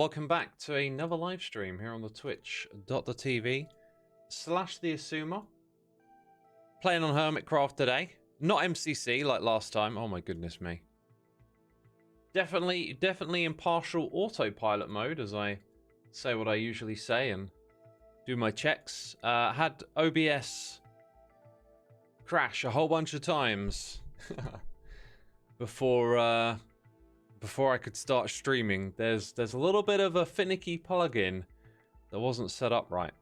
Welcome back to another live stream here on the twitch.tv/the Xisuma. Playing on Hermitcraft today. Not MCC like last time. Oh my goodness me. Definitely in partial autopilot mode as I say what I usually say and do my checks. Had OBS crash a whole bunch of times before I could start streaming. There's a little bit of a finicky plugin that wasn't set up right.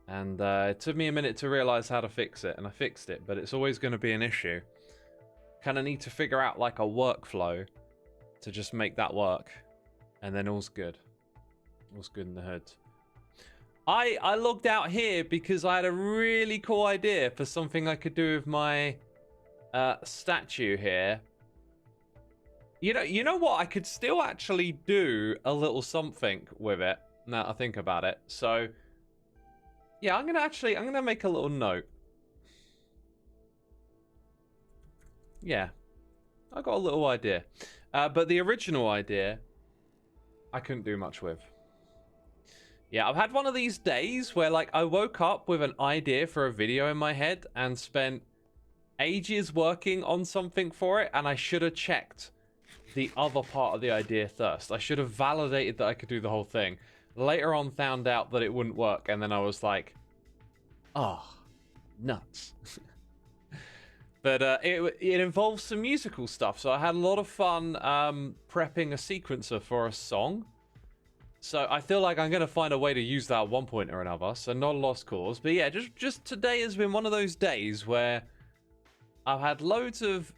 And it took me a minute to realize how to fix it, and I fixed it, but it's always going to be an issue. Kind of need to figure out like a workflow to just make that work, and then all's good. All's good in the hood. I logged out here because I had a really cool idea for something I could do with my statue here. You know what? I could still actually do a little something with it now that I think about it. So, yeah, I'm gonna make a little note. Yeah, I got a little idea, but the original idea, I couldn't do much with. Yeah, I've had one of these days where like I woke up with an idea for a video in my head and spent ages working on something for it, and I should have checked the other part of the idea first. I should have validated that I could do the whole thing. Later on found out that it wouldn't work, and then I was like, oh, nuts. But it involves some musical stuff, so I had a lot of fun prepping a sequencer for a song. So I feel like I'm going to find a way to use that at one point or another, so not a lost cause. But yeah, just today has been one of those days where I've had loads of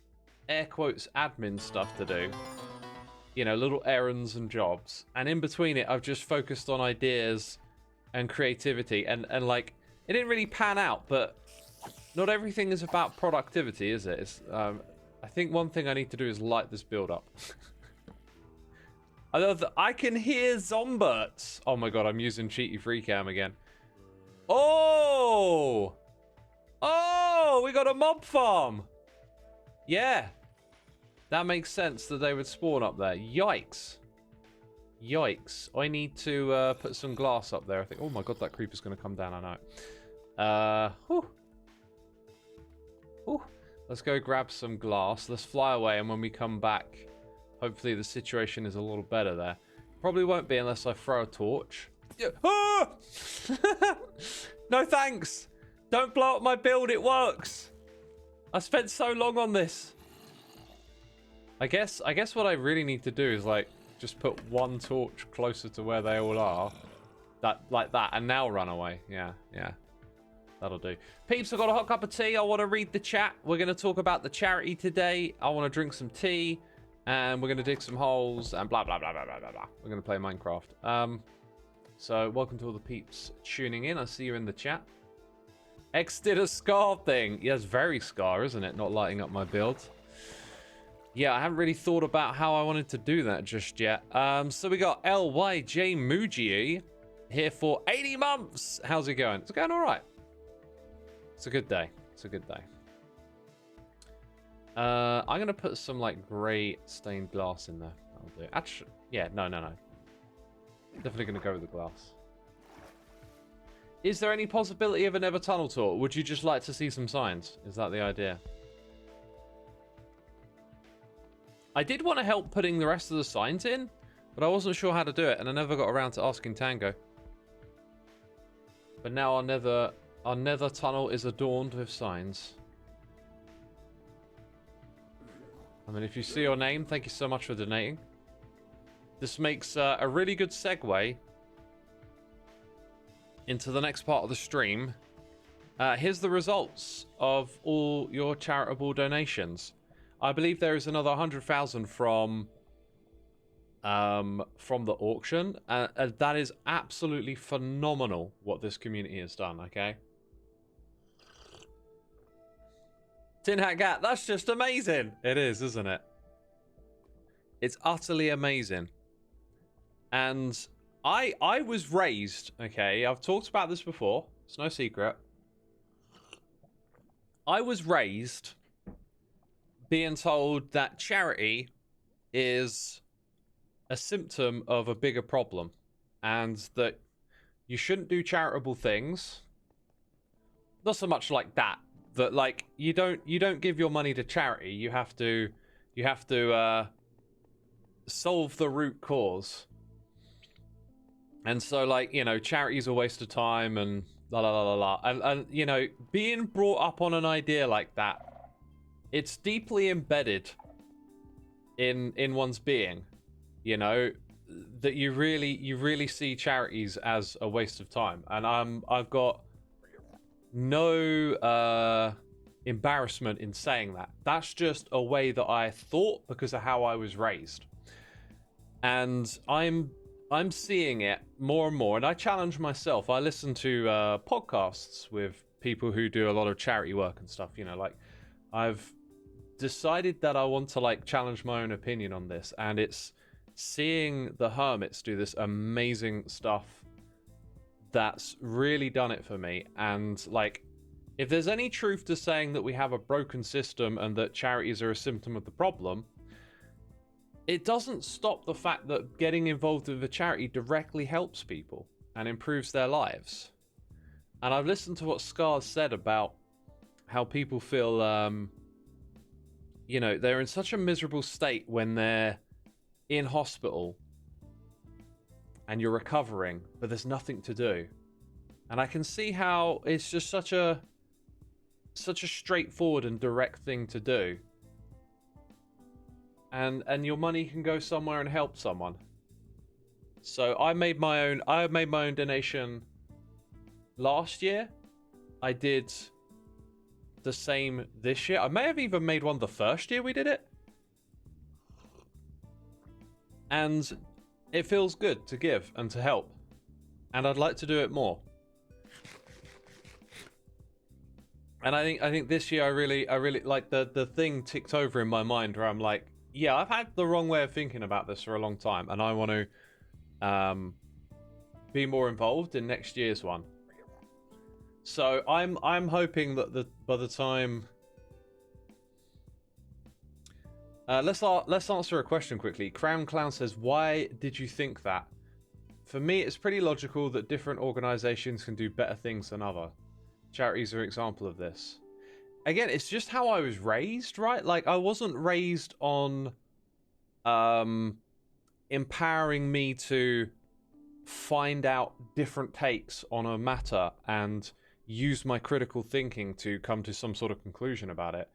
air quotes admin stuff to do, you know, little errands and jobs, and in between it I've just focused on ideas and creativity, and like it didn't really pan out, but not everything is about productivity, is it? It's I think one thing I need to do is light this build up. I can hear zomberts. Oh my god, I'm using cheaty free cam again. Oh, we got a mob farm. Yeah, that makes sense that they would spawn up there. Yikes. Yikes. I need to put some glass up there, I think. Oh my god, that creeper's going to come down, I know. Let's go grab some glass. Let's fly away, and when we come back, hopefully the situation is a little better there. Probably won't be unless I throw a torch. Yeah. Ah! No thanks. Don't blow up my build, it works. I spent so long on this. I guess what I really need to do is like just put one torch closer to where they all are. Like that, and now run away. Yeah. That'll do. Peeps, I've got a hot cup of tea. I want to read the chat. We're going to talk about the charity today. I want to drink some tea. And we're going to dig some holes and blah, blah, blah, blah, blah, blah, blah. We're going to play Minecraft. So welcome to all the peeps tuning in. I see you in the chat. X did a scar thing. Yeah, it's very scar, isn't it? Not lighting up my build. Yeah, I haven't really thought about how I wanted to do that just yet. So we got LYJ Muji here for 80 months. How's it going? It's going all right. It's a good day. It's a good day. I'm going to put some like grey stained glass in there. That'll do. Actually, yeah, no. Definitely going to go with the glass. Is there any possibility of a Nether tunnel tour? Would you just like to see some signs? Is that the idea? I did want to help putting the rest of the signs in, but I wasn't sure how to do it, and I never got around to asking Tango. But now our nether tunnel is adorned with signs. I mean, if you see your name, thank you so much for donating. This makes a really good segue into the next part of the stream. Here's the results of all your charitable donations. I believe there is another 100,000 from the auction. That is absolutely phenomenal what this community has done, okay? Tin Hat Gat, that's just amazing. It is, isn't it? It's utterly amazing. And I was raised, okay? I've talked about this before. It's no secret. I was raised being told that charity is a symptom of a bigger problem, and that you shouldn't do charitable things. Not so much like that. That like you don't give your money to charity. You have to solve the root cause. And so, like, you know, charity's a waste of time and la la la la la. And you know, being brought up on an idea like that, it's deeply embedded in one's being. You know, that you really see charities as a waste of time. And I've got no embarrassment in saying that. That's just a way that I thought because of how I was raised. And I'm seeing it more and more, and I challenge myself. I listen to podcasts with people who do a lot of charity work and stuff. You know, like I've decided that I want to like challenge my own opinion on this, and it's seeing the hermits do this amazing stuff that's really done it for me. And like, if there's any truth to saying that we have a broken system and that charities are a symptom of the problem, it doesn't stop the fact that getting involved with a charity directly helps people and improves their lives. And I've listened to what Scars said about how people feel, you know, they're in such a miserable state when they're in hospital and you're recovering, but there's nothing to do. And I can see how it's just such a straightforward and direct thing to do. And your money can go somewhere and help someone. So I made my own donation last year. I did the same this year. I may have even made one the first year we did it. And it feels good to give and to help. And I'd like to do it more. And I think this year I really like the thing ticked over in my mind where I'm like, yeah, I've had the wrong way of thinking about this for a long time, and I want to be more involved in next year's one. So I'm hoping that by the time let's answer a question quickly. Crown Clown says, "Why did you think that?" For me, it's pretty logical that different organizations can do better things than other. Charities are an example of this. Again, it's just how I was raised, right? Like, I wasn't raised on empowering me to find out different takes on a matter and use my critical thinking to come to some sort of conclusion about it.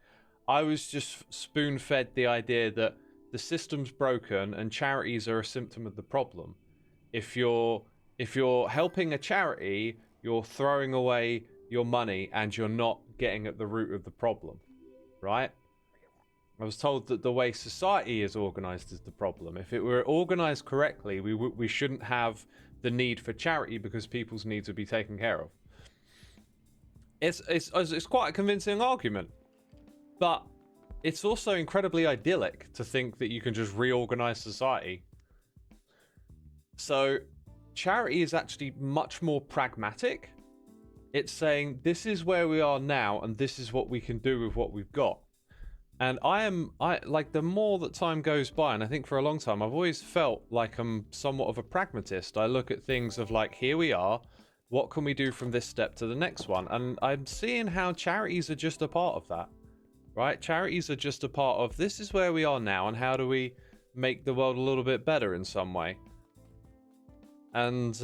I was just spoon-fed the idea that the system's broken and charities are a symptom of the problem. If you're helping a charity, you're throwing away your money and you're not getting at the root of the problem, right? I was told that the way society is organized is the problem. If it were organized correctly, we shouldn't have the need for charity because people's needs would be taken care of. It's quite a convincing argument, but it's also incredibly idyllic to think that you can just reorganize society. So charity is actually much more pragmatic. It's saying this is where we are now and this is what we can do with what we've got. And I like, the more that time goes by, and I think for a long time I've always felt like I'm somewhat of a pragmatist. I look at things of like, here we are, what can we do from this step to the next one? And I'm seeing how charities are just a part of that, right? Charities are just a part of this is where we are now and how do we make the world a little bit better in some way. And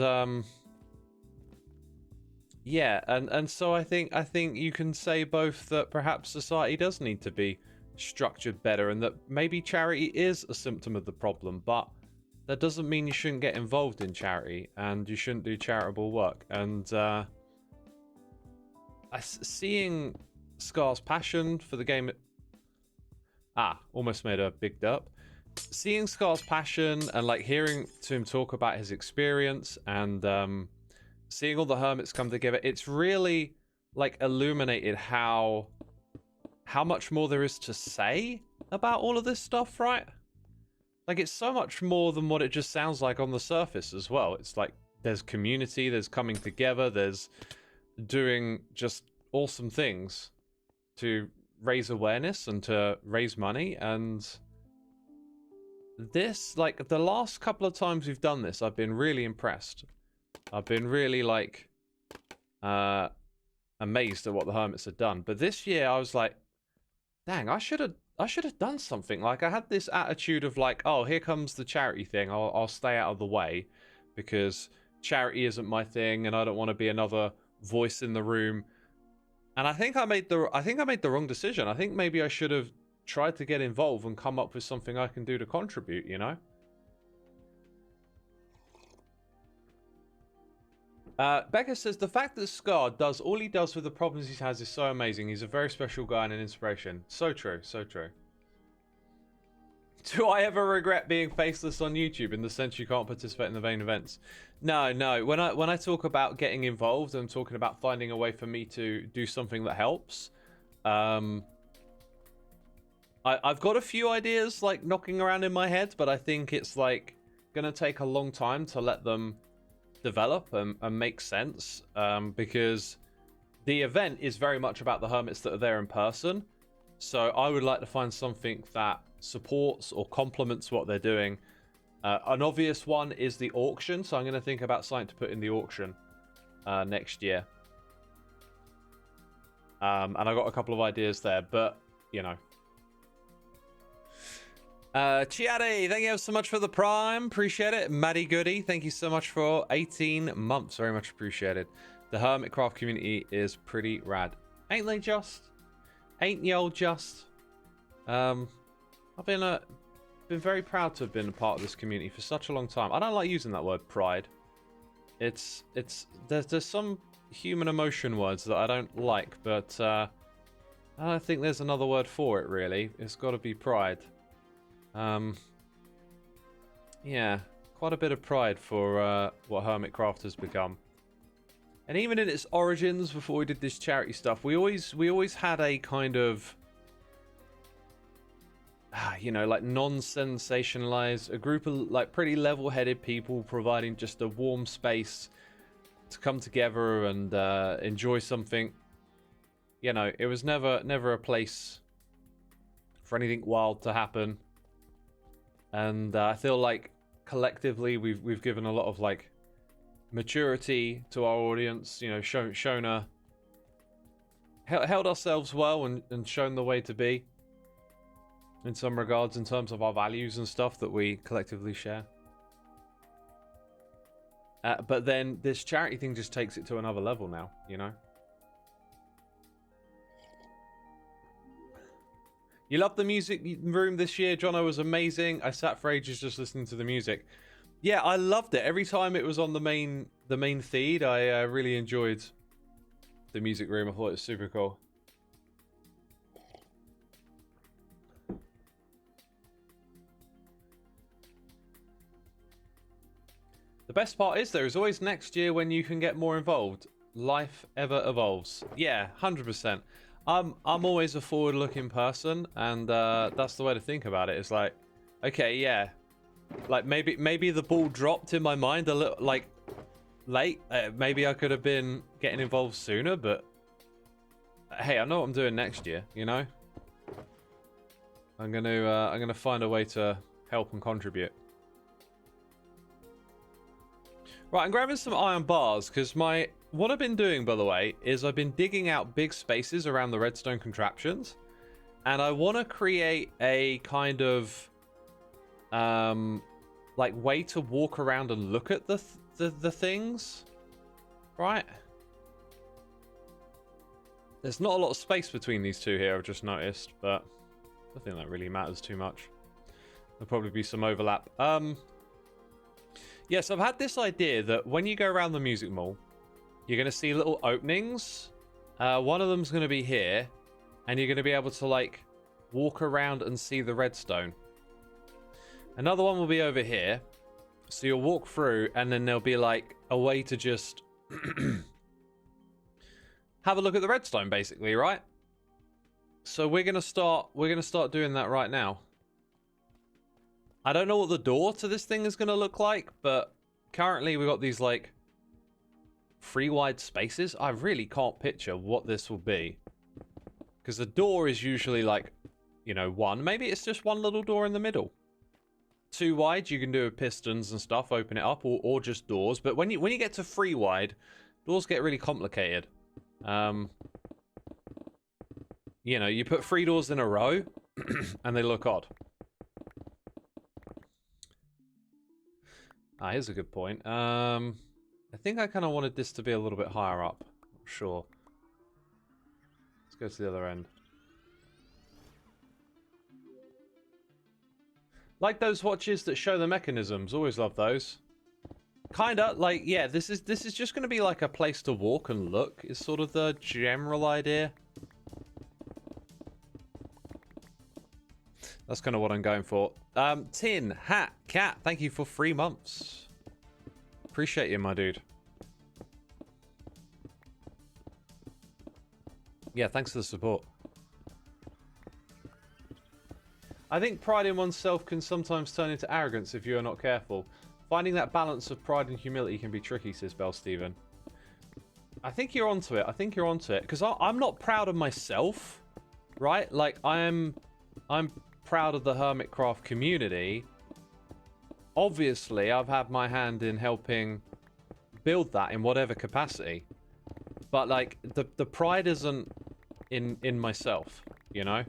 yeah, and so I think you can say both that perhaps society does need to be structured better and that maybe charity is a symptom of the problem, but that doesn't mean you shouldn't get involved in charity and you shouldn't do charitable work. And seeing Scar's passion for the game, almost made a big derp. Seeing Scar's passion and like hearing to him talk about his experience and seeing all the hermits come together, it's really like illuminated how much more there is to say about all of this stuff, right? Like, it's so much more than what it just sounds like on the surface as well. It's like there's community, there's coming together, there's doing just awesome things to raise awareness and to raise money, and this, like, the last couple of times we've done this, I've been really impressed. I've been really, like, amazed at what the hermits had done. But this year, I was like, dang, I should have done something. Like, I had this attitude of like, oh, here comes the charity thing. I'll stay out of the way because charity isn't my thing, and I don't want to be another voice in the room. And I think I made the wrong decision. I think maybe I should have tried to get involved and come up with something I can do to contribute, you know? Becca says, the fact that Scar does all he does with the problems he has is so amazing. He's a very special guy and an inspiration. So true, so true. Do I ever regret being faceless on YouTube in the sense you can't participate in the main events? No, no. When I talk about getting involved, I'm talking about finding a way for me to do something that helps. I've got a few ideas like knocking around in my head, but I think it's like gonna take a long time to let them develop and make sense, because the event is very much about the hermits that are there in person. So I would like to find something that supports or complements what they're doing. An obvious one is the auction, so I'm going to think about something to put in the auction next year. And I got a couple of ideas there, but you know. Chiade, thank you so much for the prime. Appreciate it. Maddie Goody, thank you so much for 18 months. Very much appreciated. The Hermitcraft community is pretty rad. Ain't they just? Ain't y'all just? I've been very proud to have been a part of this community for such a long time. I don't like using that word pride. There's some human emotion words that I don't like, but I don't think there's another word for it really. It's got to be pride. Yeah, quite a bit of pride for what Hermitcraft has become. And even in its origins, before we did this charity stuff, we always had a kind of, you know, like non-sensationalized, a group of like pretty level-headed people providing just a warm space to come together and enjoy something. You know, it was never a place for anything wild to happen. And I feel like collectively we've given a lot of like maturity to our audience, you know, shown held ourselves well and shown the way to be in some regards in terms of our values and stuff that we collectively share. But then this charity thing just takes it to another level now, you know. You loved the music room this year. Jono was amazing. I sat for ages just listening to the music. Yeah, I loved it. Every time it was on the main feed, I really enjoyed the music room. I thought it was super cool. The best part is there is always next year when you can get more involved. Life ever evolves. Yeah, 100%. I'm always a forward-looking person, and that's the way to think about it. It's like, okay, yeah, like maybe the ball dropped in my mind a little, like late. Maybe I could have been getting involved sooner, but hey, I know what I'm doing next year. You know, I'm gonna find a way to help and contribute. Right, I'm grabbing some iron bars because what I've been doing, by the way, is I've been digging out big spaces around the redstone contraptions, and I want to create a kind of like way to walk around and look at the things, right? There's not a lot of space between these two here, I've just noticed, but I think that really matters too much. There'll probably be some overlap. Yes, I've had this idea that when you go around the music mall, you're going to see little openings. One of them's going to be here, and you're going to be able to like walk around and see the redstone. Another one will be over here, so you'll walk through, and then there'll be like a way to just have a look at the redstone, basically, right? So we're going to start doing that right now. I don't know what the door to this thing is going to look like, but currently we've got these like free wide spaces. I really can't picture what this will be, because the door is usually like, you know, one. Maybe it's just one little door in the middle. 2 wide, you can do with pistons and stuff, open it up, or just doors. But when you get to 3 wide, doors get really complicated. You know, you put 3 doors in a row, and they look odd. Ah, here's a good point. I think I kind of wanted this to be a little bit higher up. Not sure. Let's go to the other end. Like those watches that show the mechanisms. Always love those. Kinda, like, yeah, this is just going to be like a place to walk and look, is sort of the general idea. That's kind of what I'm going for. Tin, Hat, Cat, thank you for 3 months. Appreciate you, my dude. Yeah, thanks for the support. I think pride in oneself can sometimes turn into arrogance if you are not careful. Finding that balance of pride and humility can be tricky, says Bell Steven. I think you're onto it. I think you're onto it. Because I'm not proud of myself, right? Like, I'm proud of the Hermitcraft community. Obviously, I've had my hand in helping build that in whatever capacity. But, like, the pride isn't in myself, you know?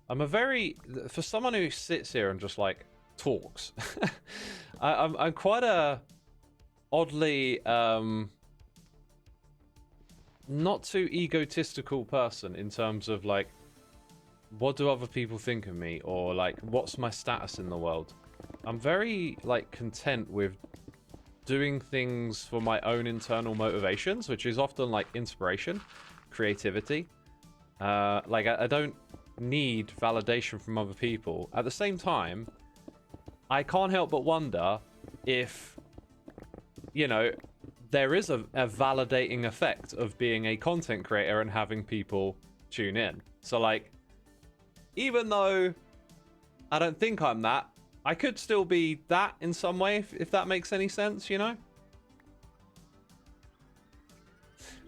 I'm a very... For someone who sits here and just, like, talks, I'm quite a oddly not too egotistical person in terms of, like, what do other people think of me, or, like, what's my status in the world. I'm very, like, content with doing things for my own internal motivations, which is often, like, inspiration, creativity. Like, I don't need validation from other people. At the same time, I can't help but wonder if, you know, there is a validating effect of being a content creator and having people tune in. So, like, even though I don't think I'm that, I could still be that in some way, if that makes any sense, you know?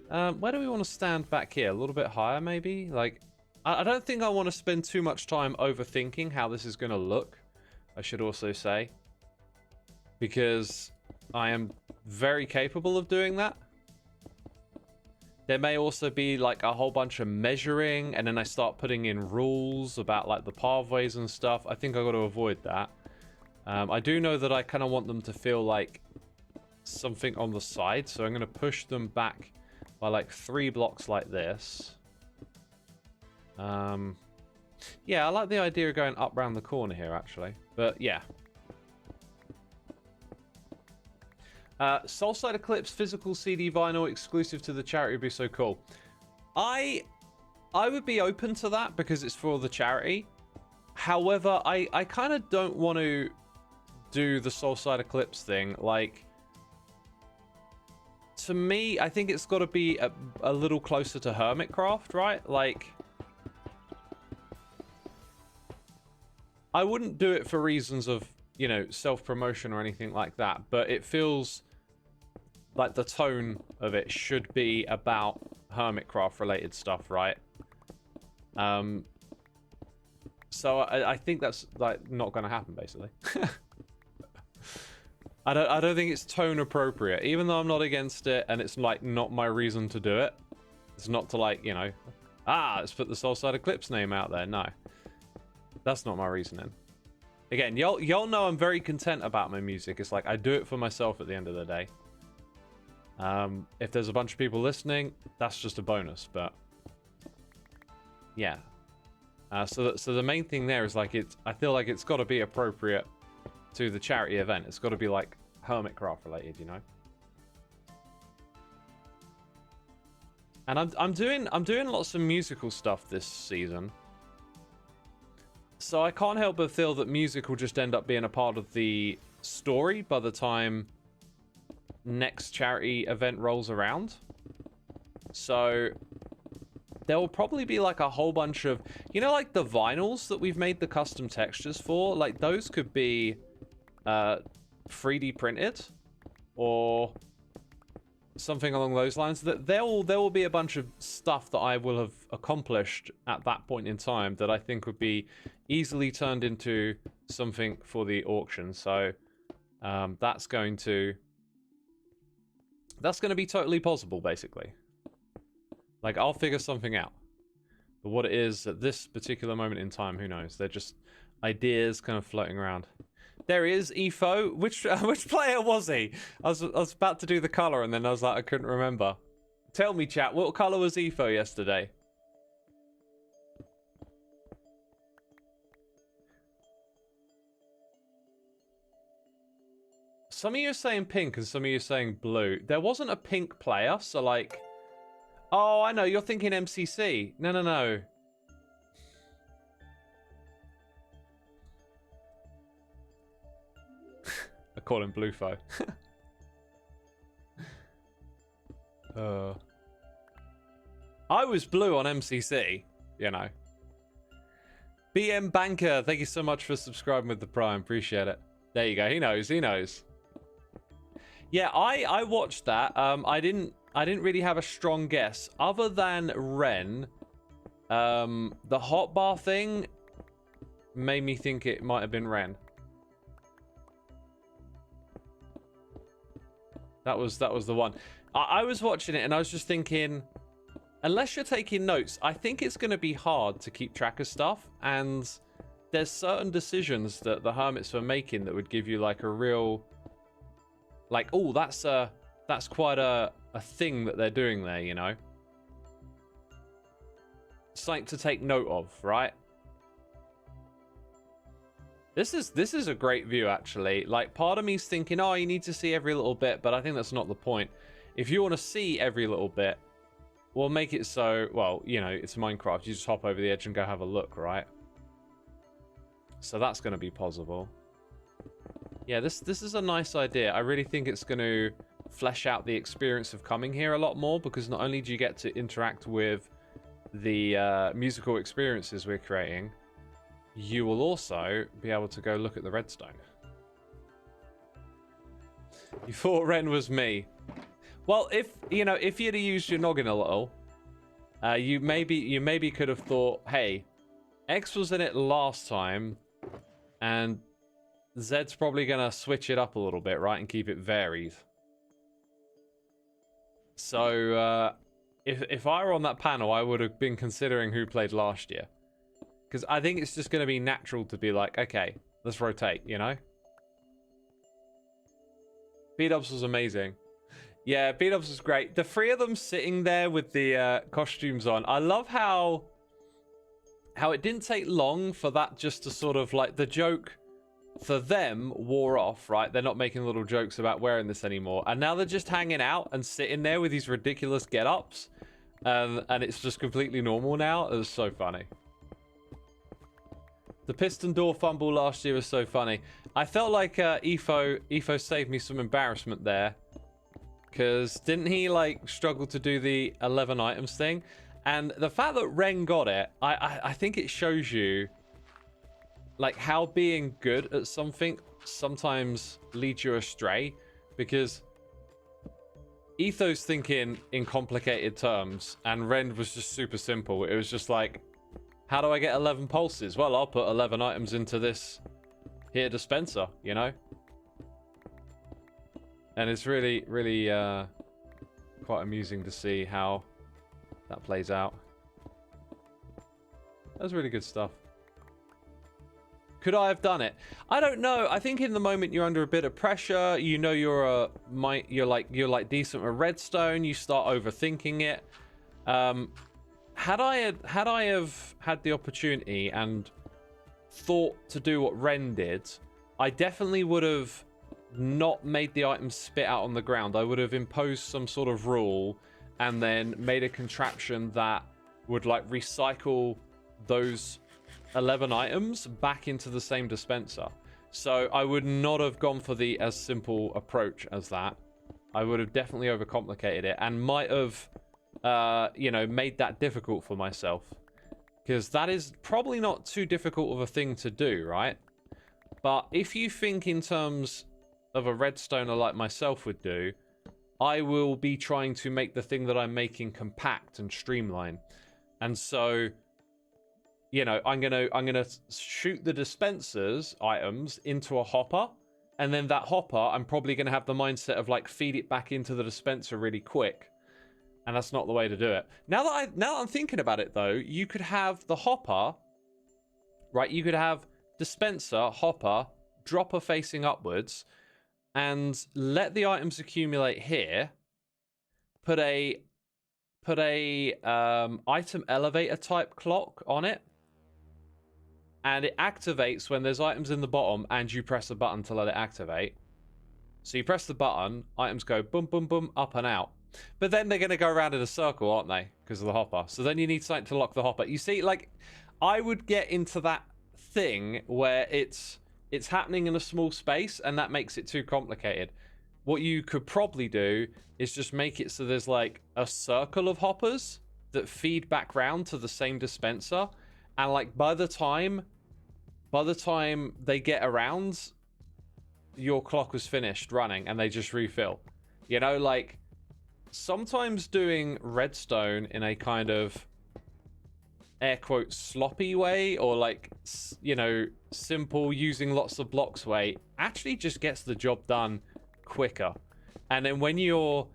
Where do we want to stand back here? A little bit higher, maybe? Like, I don't think I want to spend too much time overthinking how this is going to look, I should also say. Because I am very capable of doing that. There may also be, like, a whole bunch of measuring, and then I start putting in rules about, like, the pathways and stuff. I think I've got to avoid that. I do know that I kind of want them to feel like something on the side, so I'm going to push them back by, like, 3 blocks like this. Yeah, I like the idea of going up round the corner here, actually. But, yeah. Soulside Eclipse physical CD vinyl exclusive to the charity would be so cool. I would be open to that because it's for the charity. However, I kind of don't want to do the Soulside Eclipse thing. Like, to me, I think it's got to be a little closer to Hermitcraft, right? Like, I wouldn't do it for reasons of, you know, self-promotion or anything like that, but it feels like the tone of it should be about Hermitcraft related stuff, right? So I think that's, like, not going to happen, basically. I don't think it's tone appropriate, even though I'm not against it, and it's, like, not my reason to do it. It's not to, like, you know, let's put the Soulside Eclipse name out there. No, that's not my reasoning. Again, y'all know I'm very content about my music. It's like I do it for myself at the end of the day. If there's a bunch of people listening, that's just a bonus. But yeah, so the main thing there is, like, I feel like it's got to be appropriate to the charity event. It's got to be, like, Hermitcraft related, you know. And I'm doing lots of musical stuff this season. So I can't help but feel that music will just end up being a part of the story by the time next charity event rolls around. So there will probably be, like, a whole bunch of, you know, like the vinyls that we've made the custom textures for, like, those could be 3D printed, or something along those lines. That there will be a bunch of stuff that I will have accomplished at that point in time that I think would be easily turned into something for the auction. So that's going to be totally possible, basically. Like, I'll figure something out. But what it is at this particular moment in time, who knows? They're just ideas kind of floating around. There he is, Efo. Which player was he? I was about to do the color and then I was like, I couldn't remember. Tell me, chat, what color was Efo yesterday? Some of you are saying pink and some of you are saying blue. There wasn't a pink player, so like... Oh, I know, you're thinking MCC. No, no, no. I call him Bluefo. I was blue on MCC, you know. BM Banker, thank you so much for subscribing with the Prime. Appreciate it. There you go. He knows. He knows. Yeah, I watched that. I didn't really have a strong guess other than Ren. The hotbar thing made me think it might have been Ren. That was the one. I was watching it and I was just thinking, unless you're taking notes, I think it's going to be hard to keep track of stuff. And there's certain decisions that the hermits were making that would give you like a real, like, oh, that's quite a thing that they're doing there, you know. Something to take note of, right? This is a great view, actually. Like, part of me's thinking, oh, you need to see every little bit, but I think that's not the point. If you want to see every little bit, we'll make it so, well, you know, it's Minecraft. You just hop over the edge and go have a look, right? So that's going to be possible. Yeah, this is a nice idea. I really think it's going to flesh out the experience of coming here a lot more, because not only do you get to interact with the musical experiences we're creating, you will also be able to go look at the redstone. You thought Ren was me. Well, if you'd have used your noggin a little, you maybe could have thought, hey, X was in it last time, and Zed's probably gonna switch it up a little bit, right, and keep it varied. So if I were on that panel, I would have been considering who played last year. Because I think it's just going to be natural to be like, okay, let's rotate, you know? B-Dubs was amazing. Yeah, B-Dubs was great. The three of them sitting there with the costumes on. I love how it didn't take long for that just to sort of, like, the joke for them wore off, right? They're not making little jokes about wearing this anymore. And now they're just hanging out and sitting there with these ridiculous get-ups. And it's just completely normal now. It was so funny. The piston door fumble last year was so funny. I felt like Efo saved me some embarrassment there. Because didn't he, like, struggle to do the 11 items thing? And the fact that Ren got it, I think it shows you, like, how being good at something sometimes leads you astray. Because Etho's thinking in complicated terms, and Ren was just super simple. It was just like, how do I get 11 pulses? Well, I'll put 11 items into this here dispenser, you know? And it's really, really quite amusing to see how that plays out. That was really good stuff. Could I have done it? I don't know. I think in the moment you're under a bit of pressure. You know you're like decent with redstone. You start overthinking it. Had I have had the opportunity and thought to do what Ren did, I definitely would have not made the items spit out on the ground. I would have imposed some sort of rule and then made a contraption that would like recycle those 11 items back into the same dispenser. So I would not have gone for the as simple approach as that. I would have definitely overcomplicated it and might have made that difficult for myself, because that is probably not too difficult of a thing to do, right? But if you think in terms of a redstoner like myself would do, I will be trying to make the thing that I'm making compact and streamline. And so, you know, I'm gonna shoot the dispensers items into a hopper, and then that hopper, I'm probably gonna have the mindset of like feed it back into the dispenser really quick. And that's not the way to do it. Now that I'm thinking about it though, you could have the hopper, right? You could have dispenser, hopper, dropper facing upwards, and let the items accumulate here. Put a item elevator type clock on it, and it activates when there's items in the bottom and you press a button to let it activate. So you press the button, items go boom, boom, boom, up and out. But then they're going to go around in a circle, aren't they? Because of the hopper. So then you need something to lock the hopper. You see, like, I would get into that thing where it's happening in a small space, and that makes it too complicated. What you could probably do is just make it so there's like a circle of hoppers that feed back round to the same dispenser, and like by the time they get around, your clock was finished running and they just refill. You know, like sometimes doing redstone in a kind of air quote sloppy way, or like, you know, simple using lots of blocks way, actually just gets the job done quicker. And then when you're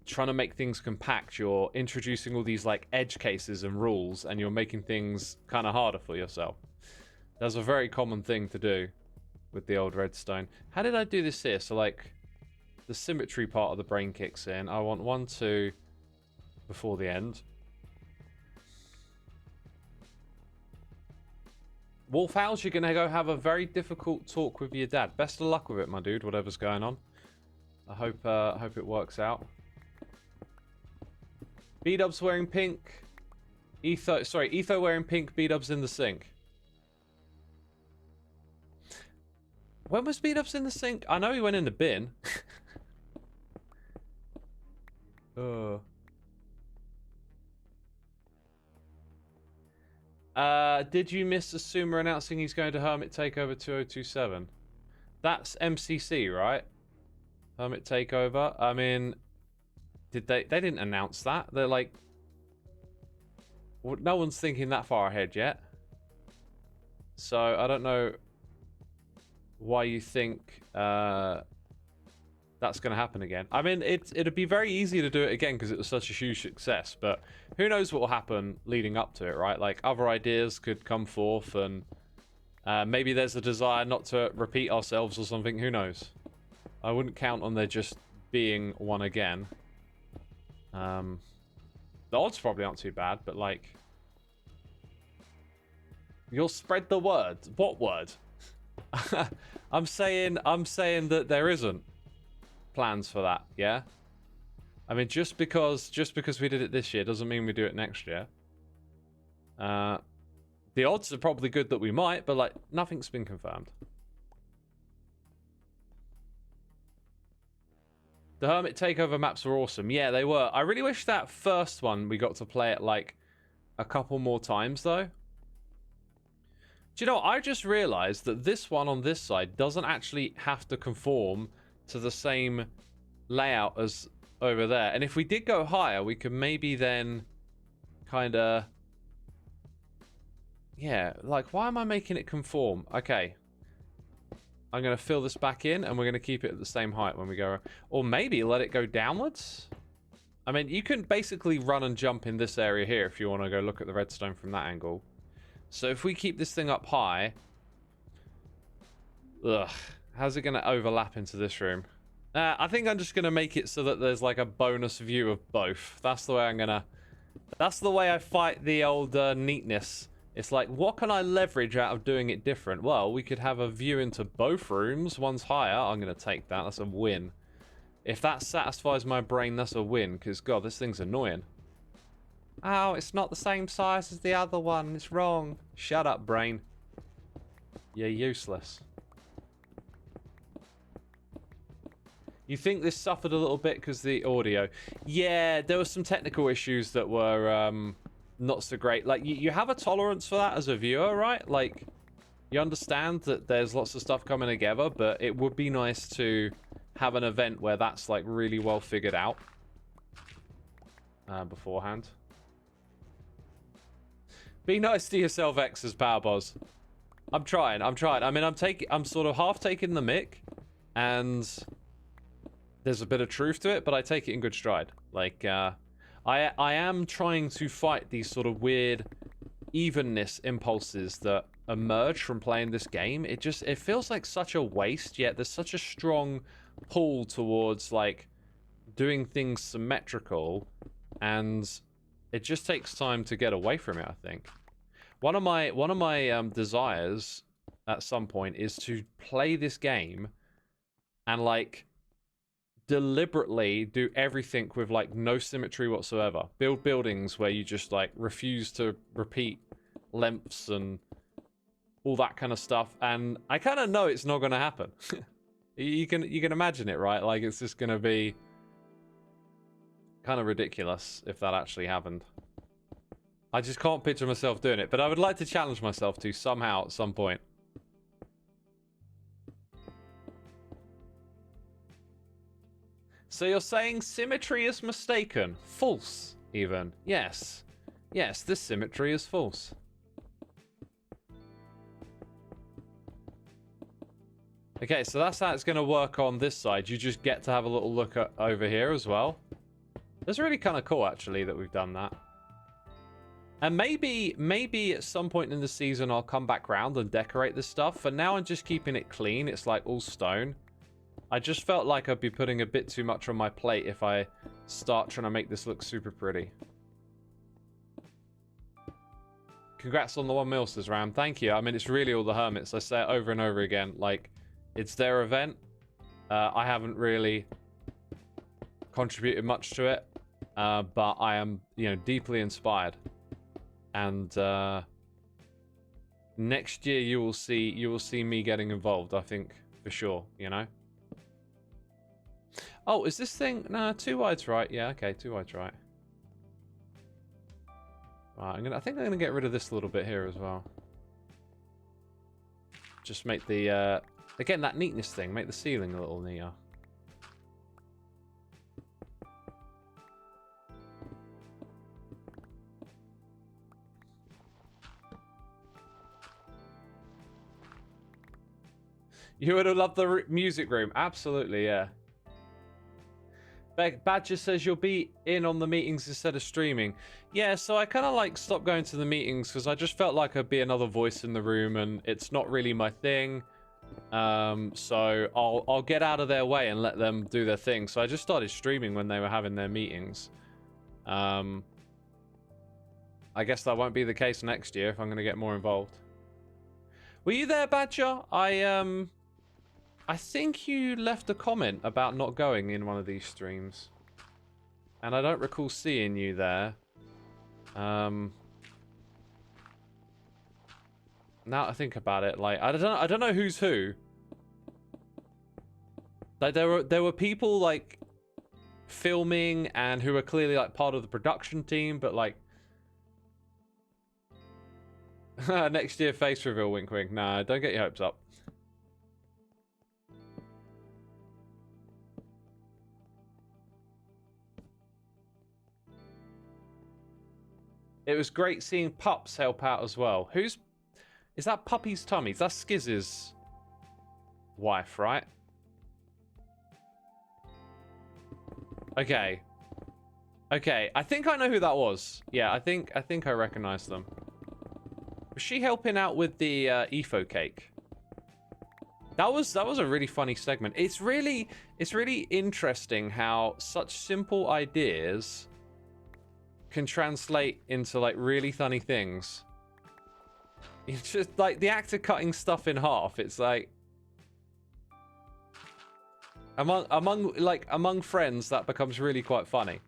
trying to make things compact, you're introducing all these like edge cases and rules, and you're making things kind of harder for yourself. That's a very common thing to do with the old redstone. How did I do this here? So like the symmetry part of the brain kicks in. I want 1, 2 before the end. Wolf House, you're gonna go have a very difficult talk with your dad. Best of luck with it, my dude, whatever's going on. I hope it works out. B-Dub's wearing pink. Etho wearing pink, B-Dub's in the sink. When was B-Dub's in the sink? I know he went in the bin. Did you miss Xisuma announcing he's going to Hermit Takeover 2027? That's MCC, right? Hermit Takeover. I mean, did they didn't announce that. They're like, no one's thinking that far ahead yet. So I don't know why you think that's going to happen again. I mean, it'd be very easy to do it again because it was such a huge success, but who knows what will happen leading up to it, right? Like, other ideas could come forth, and maybe there's a desire not to repeat ourselves or something. Who knows? I wouldn't count on there just being one again. The odds probably aren't too bad, but like, you'll spread the word. What word? I'm saying that there isn't plans for that, yeah? I mean, just because we did it this year doesn't mean we do it next year. The odds are probably good that we might, but like, nothing's been confirmed. The Hermit Takeover maps were awesome. Yeah, they were. I really wish that first one we got to play it like a couple more times though. Do you know, I just realized that this one on this side doesn't actually have to conform to the same layout as over there. And if we did go higher, we could maybe then kind of... Yeah, like, why am I making it conform? Okay. I'm going to fill this back in, and we're going to keep it at the same height when we go... Or maybe let it go downwards? I mean, you can basically run and jump in this area here if you want to go look at the redstone from that angle. So if we keep this thing up high... Ugh. How's it going to overlap into this room? I think I'm just going to make it so that there's like a bonus view of both. That's the way I'm going to... That's the way I fight the old neatness. It's like, what can I leverage out of doing it different? Well, we could have a view into both rooms. One's higher. I'm going to take that. That's a win. If that satisfies my brain, that's a win. Because, God, this thing's annoying. Oh, it's not the same size as the other one. It's wrong. Shut up, brain. You're useless. You think this suffered a little bit because the audio? Yeah, there were some technical issues that were not so great. Like, you have a tolerance for that as a viewer, right? Like, you understand that there's lots of stuff coming together, but it would be nice to have an event where that's like really well figured out beforehand. Be nice to yourself, X, as Power Boss. I'm trying. I mean, I'm sort of half taking the mick, and there's a bit of truth to it, but I take it in good stride. Like, I am trying to fight these sort of weird evenness impulses that emerge from playing this game. It feels like such a waste, yet there's such a strong pull towards like doing things symmetrical, and it just takes time to get away from it, I think. One of my desires at some point is to play this game and like deliberately do everything with like no symmetry whatsoever. Build buildings where you just like refuse to repeat lengths and all that kind of stuff. And I kind of know it's not going to happen. You can imagine it, right? Like it's just going to be kind of ridiculous if that actually happened. I just can't picture myself doing it, but I would like to challenge myself to somehow at some point. So you're saying symmetry is mistaken? False, even. Yes. Yes, this symmetry is false. Okay, so that's how it's going to work on this side. You just get to have a little look at over here as well. That's really kind of cool, actually, that we've done that. And maybe at some point in the season I'll come back round and decorate this stuff. For now, I'm just keeping it clean. It's like all stone. I just felt like I'd be putting a bit too much on my plate if I start trying to make this look super pretty. Congrats on the 1 mil, says Ram. Thank you. I mean, it's really all the hermits. I say it over and over again. Like, it's their event. I haven't really contributed much to it. But I am, you know, deeply inspired. And next year you will see me getting involved, I think, for sure, you know. Oh, is this thing? Nah, 2 wide's right. Yeah, okay, 2 wide's right. Right, I think I'm gonna get rid of this little bit here as well. Just make the again, that neatness thing, make the ceiling a little neater. You would have loved the music room. Absolutely, yeah. Badger says you'll be in on the meetings instead of streaming. Yeah, so I kind of like stopped going to the meetings because I just felt like I'd be another voice in the room, and it's not really my thing. So I'll get out of their way and let them do their thing. So I just started streaming when they were having their meetings. I guess that won't be the case next year if I'm going to get more involved. Were you there, Badger? I think you left a comment about not going in one of these streams. And I don't recall seeing you there. Now I think about it, like I don't know who's who. Like there were people like filming and who were clearly like part of the production team, but like next year face reveal, wink wink. Nah, don't get your hopes up. It was great seeing Pups help out as well. Is that Puppy's Tummies? That's Skiz's wife, right? Okay. Okay, I think I know who that was. Yeah, I think I recognize them. Was she helping out with the EFO cake? That was a really funny segment. It's really interesting how such simple ideas can translate into like really funny things. It's just like the actor cutting stuff in half. It's like among friends that becomes really quite funny.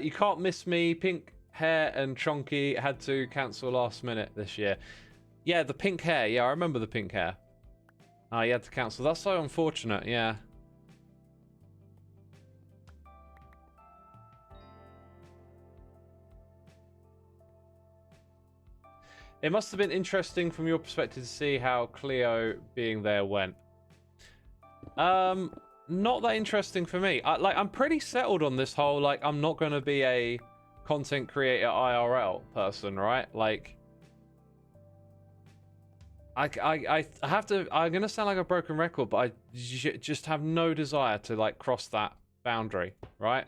You can't miss me. Pink hair and Chonky had to cancel last minute this year. Yeah, the pink hair. Yeah, I remember the pink hair. Oh, you had to cancel. That's so unfortunate, yeah. It must have been interesting from your perspective to see how Cleo being there went. Not that interesting for me. I'm pretty settled on this whole, like, I'm not going to be a content creator IRL person, right? Like, I have to, I'm going to sound like a broken record, but I just have no desire to, like, cross that boundary, right?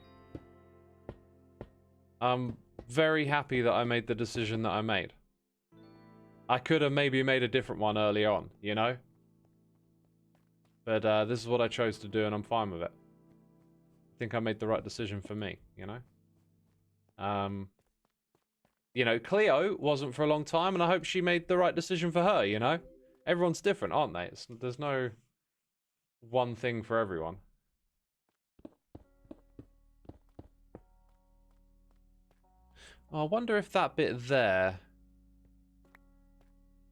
I'm very happy that I made the decision that I made. I could have maybe made a different one early on, you know? But this is what I chose to do, and I'm fine with it. I think I made the right decision for me, you know? You know, Cleo wasn't for a long time, and I hope she made the right decision for her, you know? Everyone's different, aren't they? There's no one thing for everyone. Oh, I wonder if that bit there...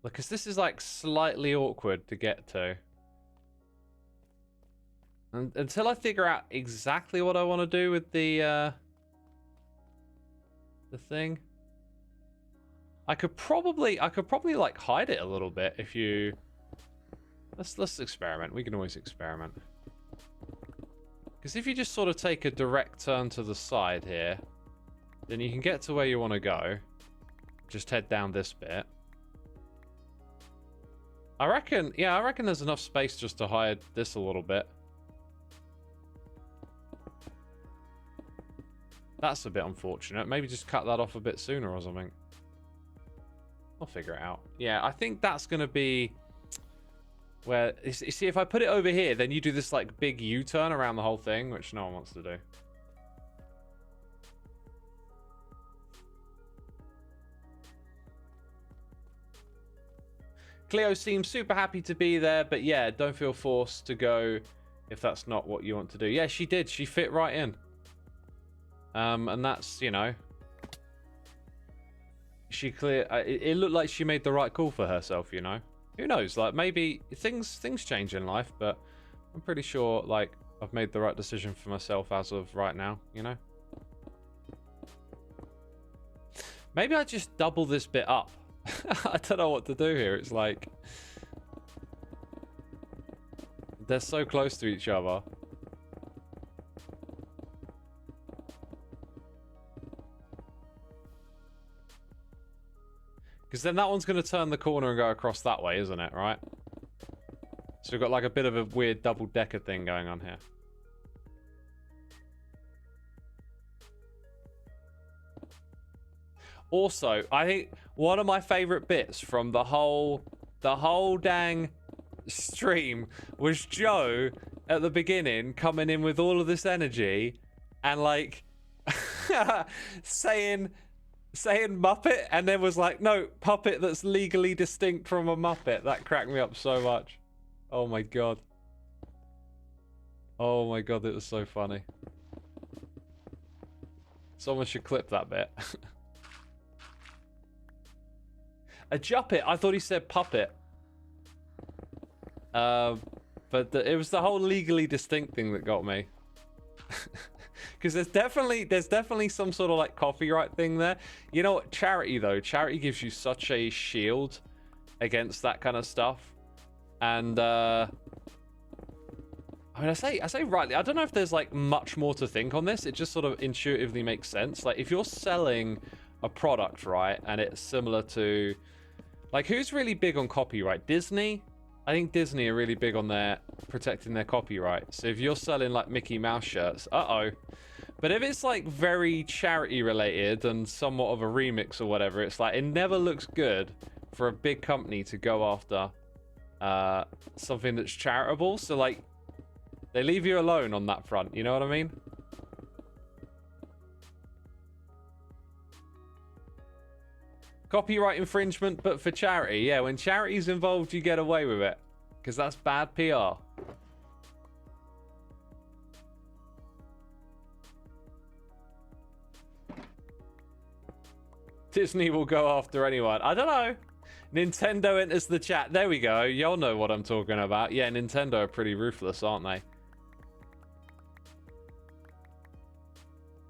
Because this is, like, slightly awkward to get to. And until I figure out exactly what I want to do with the thing. I could probably, like, hide it a little bit if you... Let's experiment. We can always experiment. Because if you just sort of take a direct turn to the side here, then you can get to where you want to go. Just head down this bit. I reckon there's enough space just to hide this a little bit. That's a bit unfortunate. Maybe just cut that off a bit sooner or something. I'll figure it out. Yeah, I think that's going to be where... You see, if I put it over here, then you do this, like, big U-turn around the whole thing, which no one wants to do. Cleo seems super happy to be there, but yeah, don't feel forced to go if that's not what you want to do. Yeah, she did. She fit right in. And that's, you know... It looked like she made the right call for herself, you know? Who knows? Like, maybe things change in life, but I'm pretty sure, like, I've made the right decision for myself as of right now, you know? Maybe I just double this bit up. I don't know what to do here. It's like... They're so close to each other. Because then that one's going to turn the corner and go across that way, isn't it? Right? So we've got like a bit of a weird double-decker thing going on here. Also, I think one of my favorite bits from the whole dang stream was Joe at the beginning coming in with all of this energy and like saying Muppet and then was like, no, puppet that's legally distinct from a Muppet. That cracked me up so much. Oh my god. Oh my god, it was so funny. Someone should clip that bit. A Juppet. I thought he said puppet. But it was the whole legally distinct thing that got me. Because there's definitely some sort of like copyright thing there. You know what? Charity though. Charity gives you such a shield against that kind of stuff. And I mean, I say rightly. I don't know if there's like much more to think on this. It just sort of intuitively makes sense. Like if you're selling a product, right, and it's similar to, like, who's really big on copyright? Disney? I think Disney are really big on their protecting their copyright. So if you're selling like Mickey Mouse shirts, uh-oh. But if it's like very charity related and somewhat of a remix or whatever, it's like it never looks good for a big company to go after something that's charitable. So like they leave you alone on that front, you know what I mean? Copyright infringement, but for charity. Yeah, when charity's involved, you get away with it. Because that's bad PR. Disney will go after anyone. I don't know. Nintendo enters the chat. There we go. Y'all know what I'm talking about. Yeah, Nintendo are pretty ruthless, aren't they?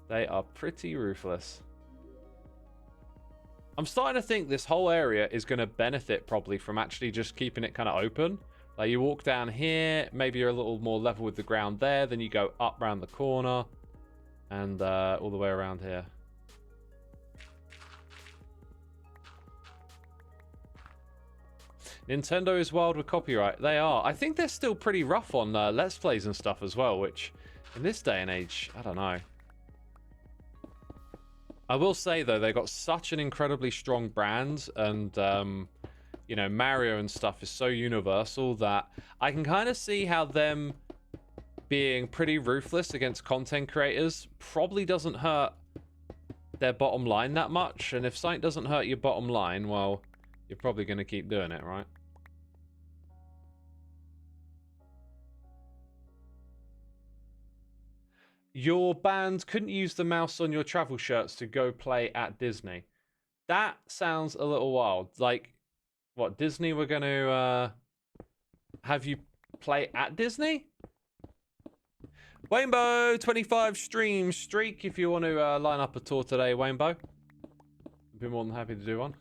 They are pretty ruthless. I'm starting to think this whole area is going to benefit probably from actually just keeping it kind of open. Like you walk down here, maybe you're a little more level with the ground there, then you go up around the corner and all the way around here. Nintendo is wild with copyright. They are. I think they're still pretty rough on Let's Plays and stuff as well, which in this day and age, I don't know. I will say, though, they got such an incredibly strong brand and, you know, Mario and stuff is so universal that I can kind of see how them being pretty ruthless against content creators probably doesn't hurt their bottom line that much. And if something doesn't hurt your bottom line, well, you're probably going to keep doing it, right? Your band couldn't use the mouse on your travel shirts to go play at Disney. That sounds a little wild. Like, what, Disney were going to have you play at Disney? Wainbow, 25 stream streak if you want to line up a tour today, Wainbow. I'd be more than happy to do one.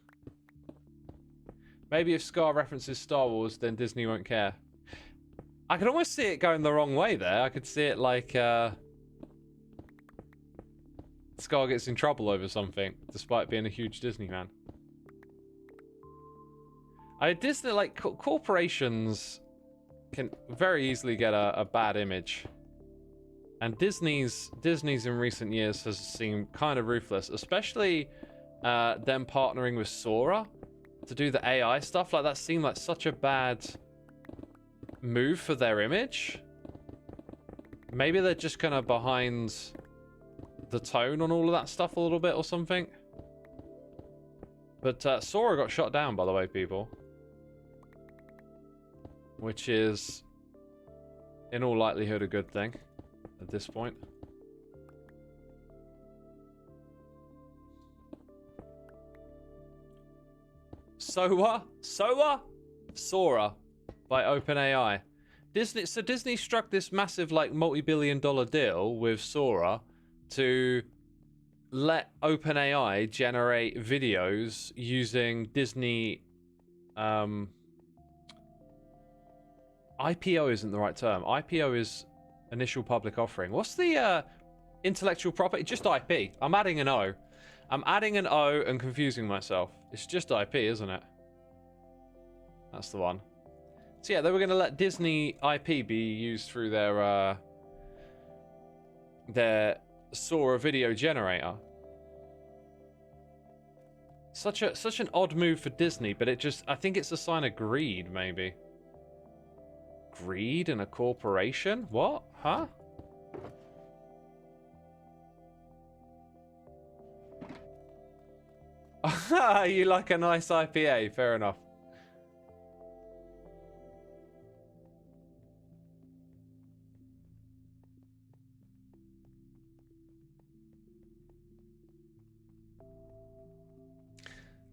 Maybe if Scar references Star Wars, then Disney won't care. I could almost see it going the wrong way there. I could see it like... Scar gets in trouble over something, despite being a huge Disney fan. Disney, like, corporations can very easily get a bad image. And Disney's in recent years has seemed kind of ruthless, especially them partnering with Sora to do the AI stuff. Like, that seemed like such a bad move for their image. Maybe they're just kind of behind the tone on all of that stuff a little bit or something. But Sora got shot down, by the way, people. Which is, in all likelihood, a good thing at this point. Sora by OpenAI. Disney struck this massive, like, multi-billion-dollar deal with Sora to let OpenAI generate videos using Disney... IPO isn't the right term. IPO is initial public offering. What's the intellectual property? Just IP. I'm adding an O. I'm adding an O and confusing myself. It's just IP, isn't it? That's the one. So yeah, they were going to let Disney IP be used through their Sora video generator. Such an odd move for Disney, but I think it's a sign of greed, maybe. Greed in a corporation? What? Huh? You like a nice IPA, fair enough.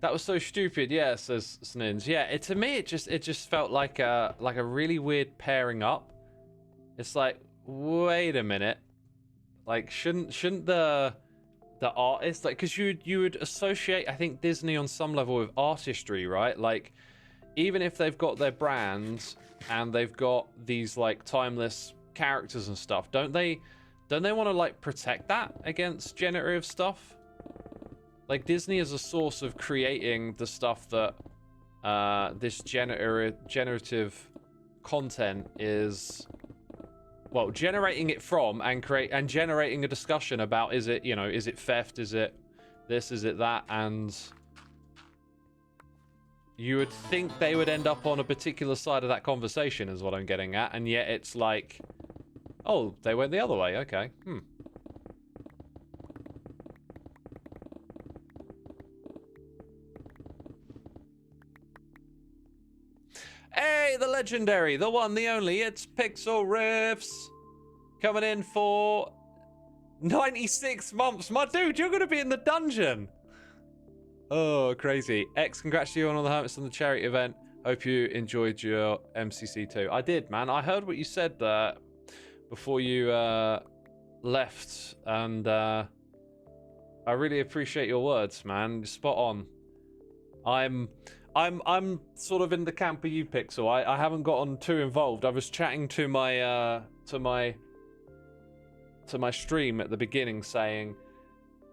That was so stupid, yeah, says Snins. Yeah, to me it just felt like a really weird pairing up. It's like, wait a minute. Like, shouldn't the artist, like, because you would associate, I think, Disney on some level with artistry, right? Like, even if they've got their brands and they've got these like timeless characters and stuff, don't they want to like protect that against generative stuff? Like, Disney is a source of creating the stuff that this generative content is, well, generating it from and generating a discussion about, is it theft, is it this, is it that, and you would think they would end up on a particular side of that conversation is what I'm getting at, and yet it's like, oh, they went the other way, okay, Hey, the legendary, the one, the only, it's Pixel Riffs. Coming in for 96 months. My dude, you're going to be in the dungeon. Oh, crazy. X, congrats to you on all the hermits on the charity event. Hope you enjoyed your MCC too. I did, man. I heard what you said before you left, and I really appreciate your words, man. Spot on. I'm sort of in the camp of you, Pixel. I haven't gotten too involved. I was chatting to my stream at the beginning, saying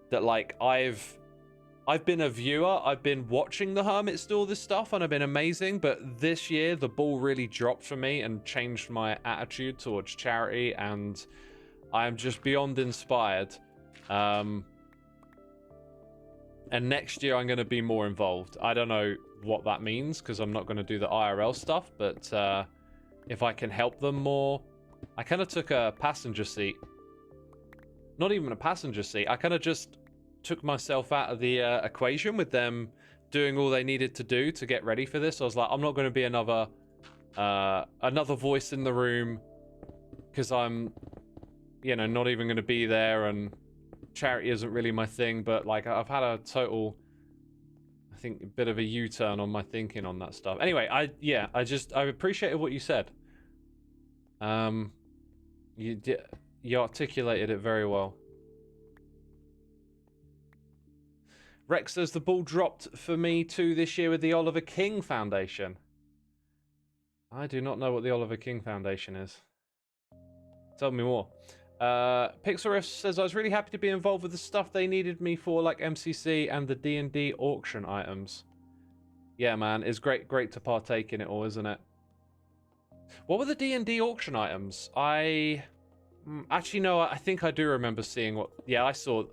that like I've been a viewer, I've been watching the hermits do all this stuff, and I've been amazing. But this year, the ball really dropped for me and changed my attitude towards charity, and I am just beyond inspired. And next year, I'm going to be more involved. I don't know what that means, because I'm not going to do the IRL stuff, but if I can help them more. I kind of took a passenger seat. Not even a passenger seat. I kind of just took myself out of the equation with them doing all they needed to do to get ready for this. I was like, I'm not going to be another voice in the room, because I'm, you know, not even going to be there, and charity isn't really my thing. But like, I've had a total, I think, a bit of a U-turn on my thinking on that stuff. Anyway, I appreciated what you said. You articulated it very well. Rex says the ball dropped for me too this year with the Oliver King Foundation. I do not know what the Oliver King Foundation is. Tell me more. Pixelriff says I was really happy to be involved with the stuff they needed me for, like MCC and the D&D auction items. Yeah, man, it's great to partake in it all, isn't it? What were the D&D auction items? Actually, no, I think I do remember seeing what... Yeah, I saw...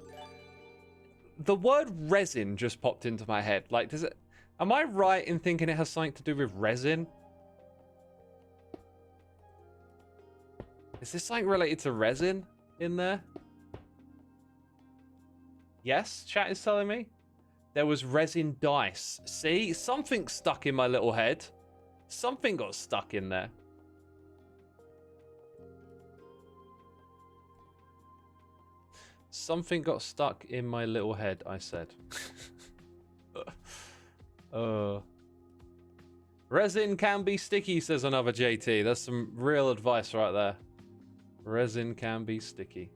The word resin just popped into my head. Like, does it... Am I right in thinking it has something to do with resin? Is this something related to resin in there? Yes, chat is telling me. There was resin dice. See? Something stuck in my little head. Something got stuck in there. Something got stuck in my little head, I said. Resin can be sticky, says another JT. That's some real advice right there. Resin can be sticky.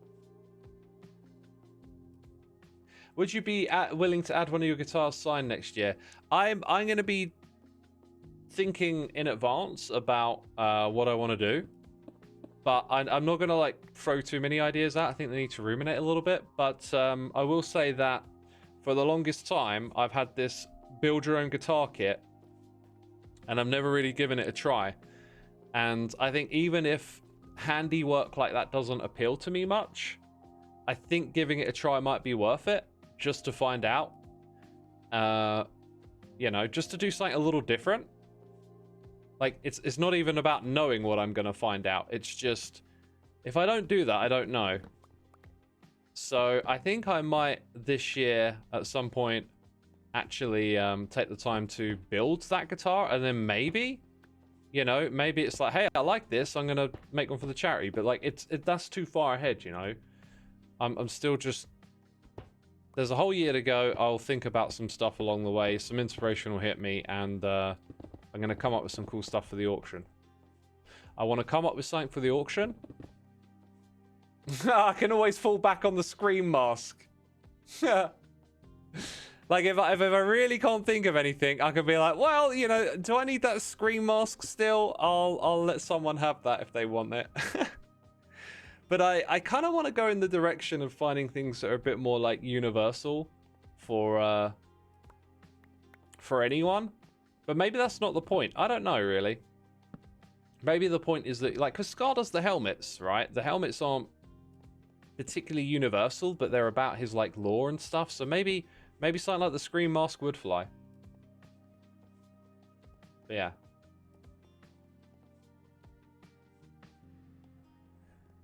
Would you be willing to add one of your guitars signed next year? I'm going to be thinking in advance about what I want to do. But I'm not going to like throw too many ideas out. I think they need to ruminate a little bit. But I will say that for the longest time, I've had this build your own guitar kit. And I've never really given it a try. And I think even if handiwork like that doesn't appeal to me much, I think giving it a try might be worth it. Just to find out. You know, just to do something a little different. Like, it's not even about knowing what I'm going to find out. It's just, if I don't do that, I don't know. So I think I might, this year, at some point, actually take the time to build that guitar. And then maybe, you know, maybe it's like, hey, I like this. I'm going to make one for the charity. But, like, that's too far ahead, you know. I'm still just... There's a whole year to go. I'll think about some stuff along the way. Some inspiration will hit me. And... I'm going to come up with some cool stuff for the auction. I want to come up with something for the auction. I can always fall back on the scream mask. Like, if I really can't think of anything, I can be like, well, you know, do I need that scream mask still? I'll let someone have that if they want it. But I kind of want to go in the direction of finding things that are a bit more, like, universal for anyone. But maybe that's not the point. I don't know, really. Maybe the point is that, like, because Scar does the helmets, right? The helmets aren't particularly universal, but they're about his, like, lore and stuff. So maybe something like the Scream Mask would fly. But yeah.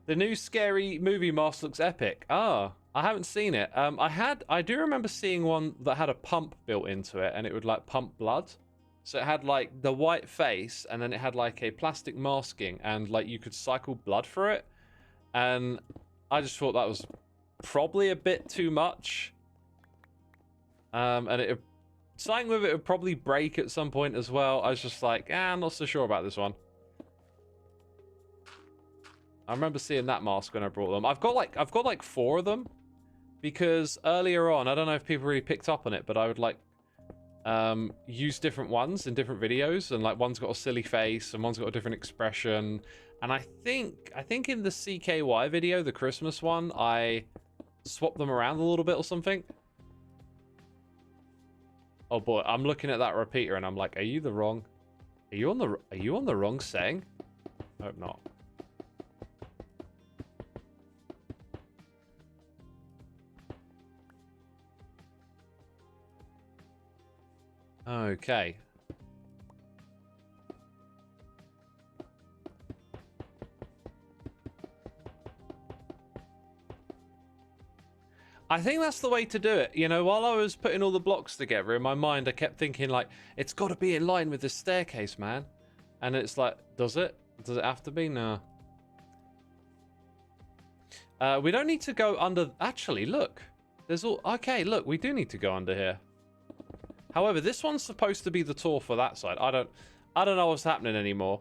The new scary movie mask looks epic. Ah, I haven't seen it. I do remember seeing one that had a pump built into it, and it would, like, pump blood. So it had, like, the white face, and then it had, like, a plastic masking, and, like, you could cycle blood for it. And I just thought that was probably a bit too much. And it Something with it would probably break at some point as well. I was just like, I'm not so sure about this one. I remember seeing that mask when I brought them. I've got like 4 of them because earlier on, I don't know if people really picked up on it, but I would like use different ones in different videos, and like one's got a silly face and one's got a different expression. And I think in the CKY video, the Christmas one, I swapped them around a little bit or something. Oh boy, I'm looking at that repeater and I'm like, are you on the wrong setting? I hope not. Okay. I think that's the way to do it. You know, while I was putting all the blocks together in my mind, I kept thinking like, it's got to be in line with this staircase, man. And it's like, does it? Does it have to be? No. We don't need to go under. Actually, look. There's all. Okay, look, we do need to go under here. However, this one's supposed to be the tour for that side. I don't know what's happening anymore.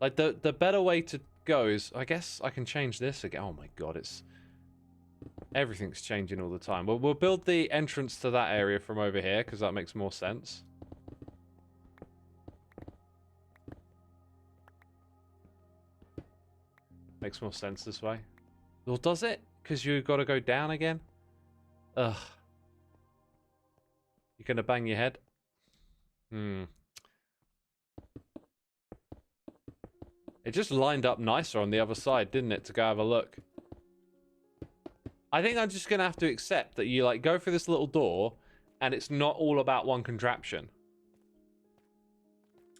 Like the better way to go is, I guess I can change this again. Oh my god, everything's changing all the time. Well, we'll build the entrance to that area from over here because that makes more sense. Makes more sense this way. Well, does it? Because you've got to go down again? Ugh. You're going to bang your head? It just lined up nicer on the other side, didn't it, to go have a look? I think I'm just going to have to accept that you, like, go through this little door, and it's not all about one contraption.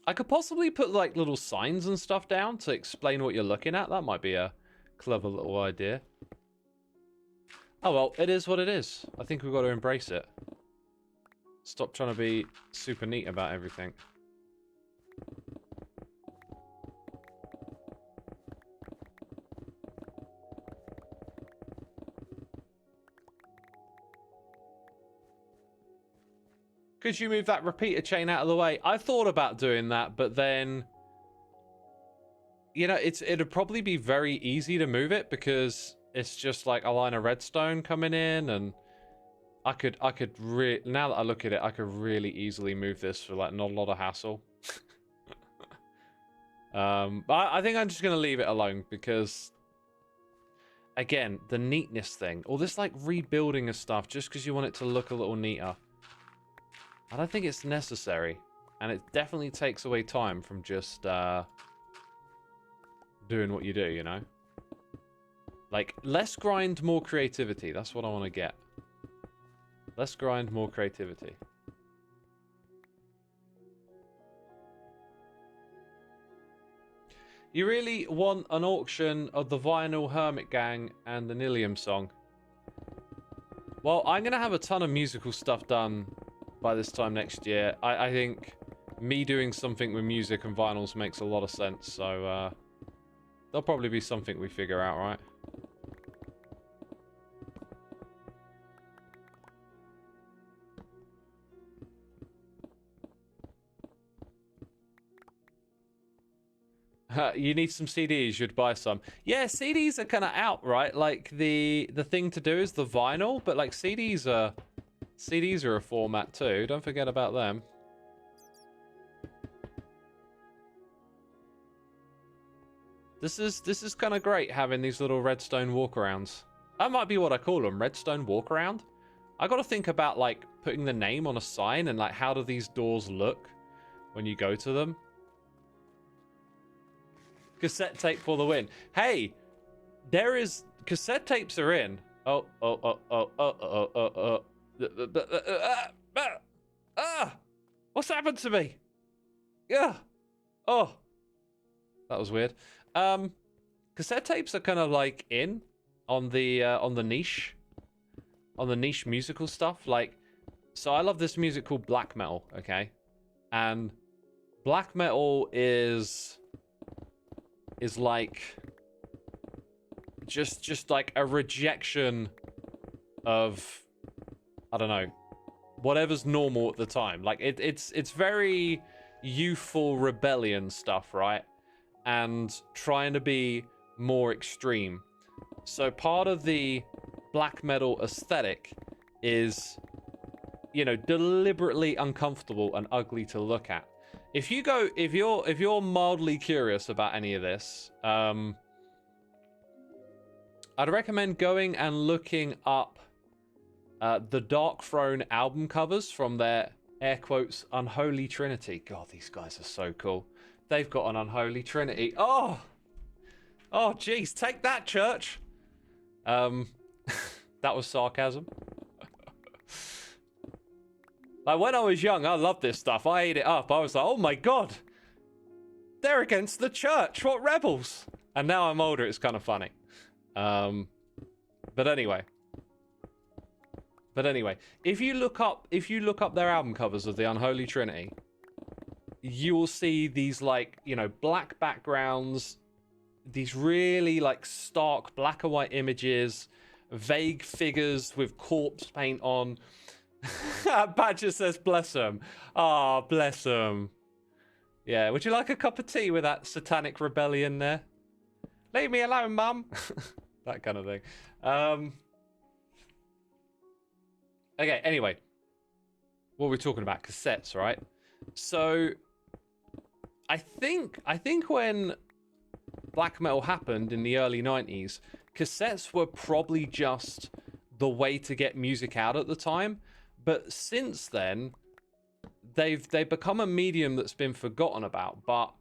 I could possibly put, like, little signs and stuff down to explain what you're looking at. That might be a clever little idea. Oh, well, it is what it is. I think we've got to embrace it. Stop trying to be super neat about everything. Could you move that repeater chain out of the way? I thought about doing that, but then, you know, it'd probably be very easy to move it because it's just like a line of redstone coming in, and I could now that I look at it, I could really easily move this for like not a lot of hassle. But I think I'm just gonna leave it alone because, again, the neatness thing, all this like rebuilding of stuff just because you want it to look a little neater. I don't think it's necessary, and it definitely takes away time from just doing what you do, you know? Like, less grind, more creativity. That's what I want to get. Less grind, more creativity. You really want an auction of the vinyl Hermit Gang and the Nilium song? Well, I'm going to have a ton of musical stuff done by this time next year. I think me doing something with music and vinyls makes a lot of sense, so there'll probably be something we figure out, right? You need some CDs, you'd buy some. Yeah, CDs are kind of out, right? Like, the thing to do is the vinyl, but like CDs are a format too. Don't forget about them. This is kind of great having these little redstone walkarounds. That might be what I call them, redstone walkaround. I got to think about like putting the name on a sign and like how do these doors look when you go to them. Cassette tape for the win. Hey, there is cassette tapes are in. What's happened to me? Yeah. Oh, that was weird. Cassette tapes are kind of like in on the niche musical stuff. Like, so I love this music called black metal. Okay, and black metal is like just like a rejection of, I don't know, whatever's normal at the time. Like it's very youthful rebellion stuff, right? And trying to be more extreme. So part of the black metal aesthetic is, you know, deliberately uncomfortable and ugly to look at. If you're mildly curious about any of this, I'd recommend going and looking up the Dark Throne album covers from their air quotes unholy trinity. God, these guys are so cool. They've got an unholy trinity. Oh, geez, take that, church. That was sarcasm. Like, when I was young, I loved this stuff. I ate it up. I was like, oh my god, they're against the church. What rebels? And now I'm older, it's kind of funny. But anyway, if you look up their album covers of the Unholy Trinity, you will see these, like, you know, black backgrounds, these really like stark black and white images, vague figures with corpse paint on. Badger says, bless him. Ah, oh, bless him. Yeah, would you like a cup of tea with that satanic rebellion there? Leave me alone, mum. That kind of thing. Okay, anyway. What were we talking about? Cassettes, right? So, I think when black metal happened in the early 90s, cassettes were probably just the way to get music out at the time. But since then, they've become a medium that's been forgotten about. But,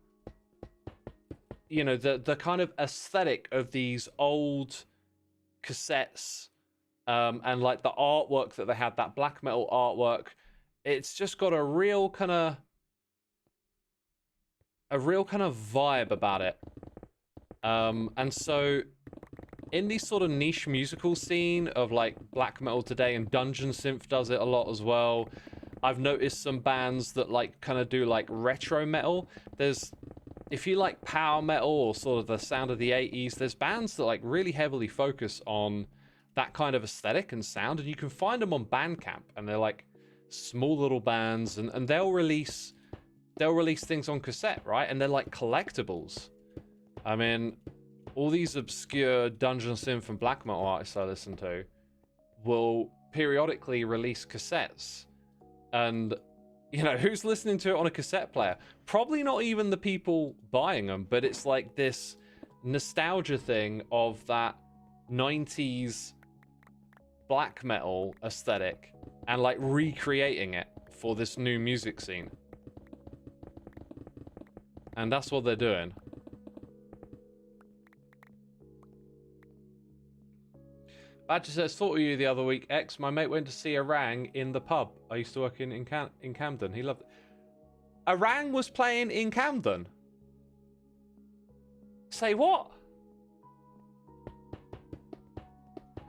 you know, the kind of aesthetic of these old cassettes, and like the artwork that they had, that black metal artwork, it's just got a real kind of vibe about it. And so in these sort of niche musical scene of like black metal today, and Dungeon Synth does it a lot as well. I've noticed some bands that like kind of do like retro metal. If you like power metal or sort of the sound of the 80s, there's bands that like really heavily focus on that kind of aesthetic and sound, and you can find them on Bandcamp, and they're like small little bands, and they'll release things on cassette, right? And they're like collectibles. I mean, all these obscure Dungeon Synth and black metal artists I listen to will periodically release cassettes. And, you know, who's listening to it on a cassette player? Probably not even the people buying them, but it's like this nostalgia thing of that 90s black metal aesthetic and like recreating it for this new music scene. And that's what they're doing. Badger says, thought of you the other week, X. My mate went to see Orang in the pub. I used to work in Camden. He loved it. Orang was playing in Camden? Say what?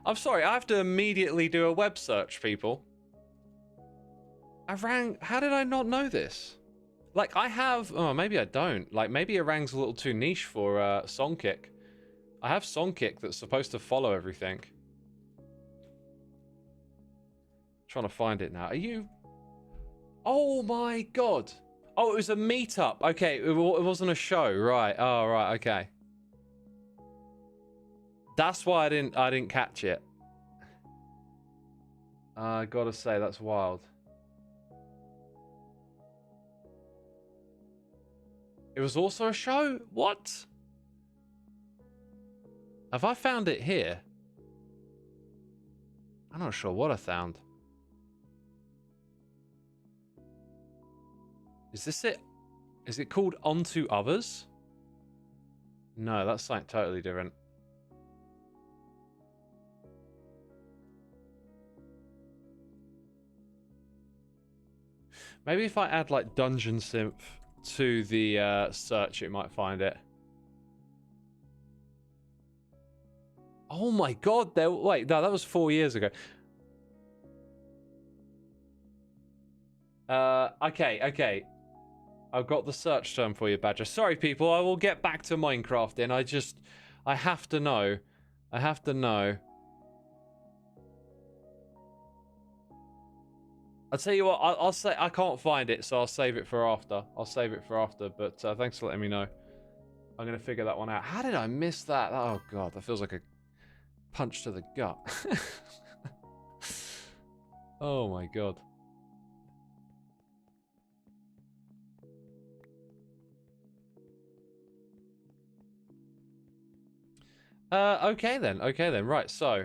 I'm sorry, I have to immediately do a web search, people. Orang, how did I not know this? Like, I have, oh, maybe I don't. Like, maybe Orang's a little too niche for Songkick. I have Songkick that's supposed to follow everything. Trying to find it now. Are you? Oh my god! Oh, it was a meetup. Okay, it wasn't a show, right? Oh, right. Okay. That's why I didn't catch it. I gotta say, that's wild. It was also a show? What? Have I found it here? I'm not sure what I found. Is this it? Is it called Onto Others? No, that's something totally different. Maybe if I add like Dungeon Synth to the search, it might find it. Oh my god, wait, no, that was 4 years ago. Okay. I've got the search term for you, Badger. Sorry, people, I will get back to Minecrafting. I have to know. I have to know. I'll tell you what, I'll say I can't find it, so I'll save it for after. But thanks for letting me know. I'm going to figure that one out. How did I miss that? Oh, God, that feels like a punch to the gut. Oh, my God. Okay then. Right, so.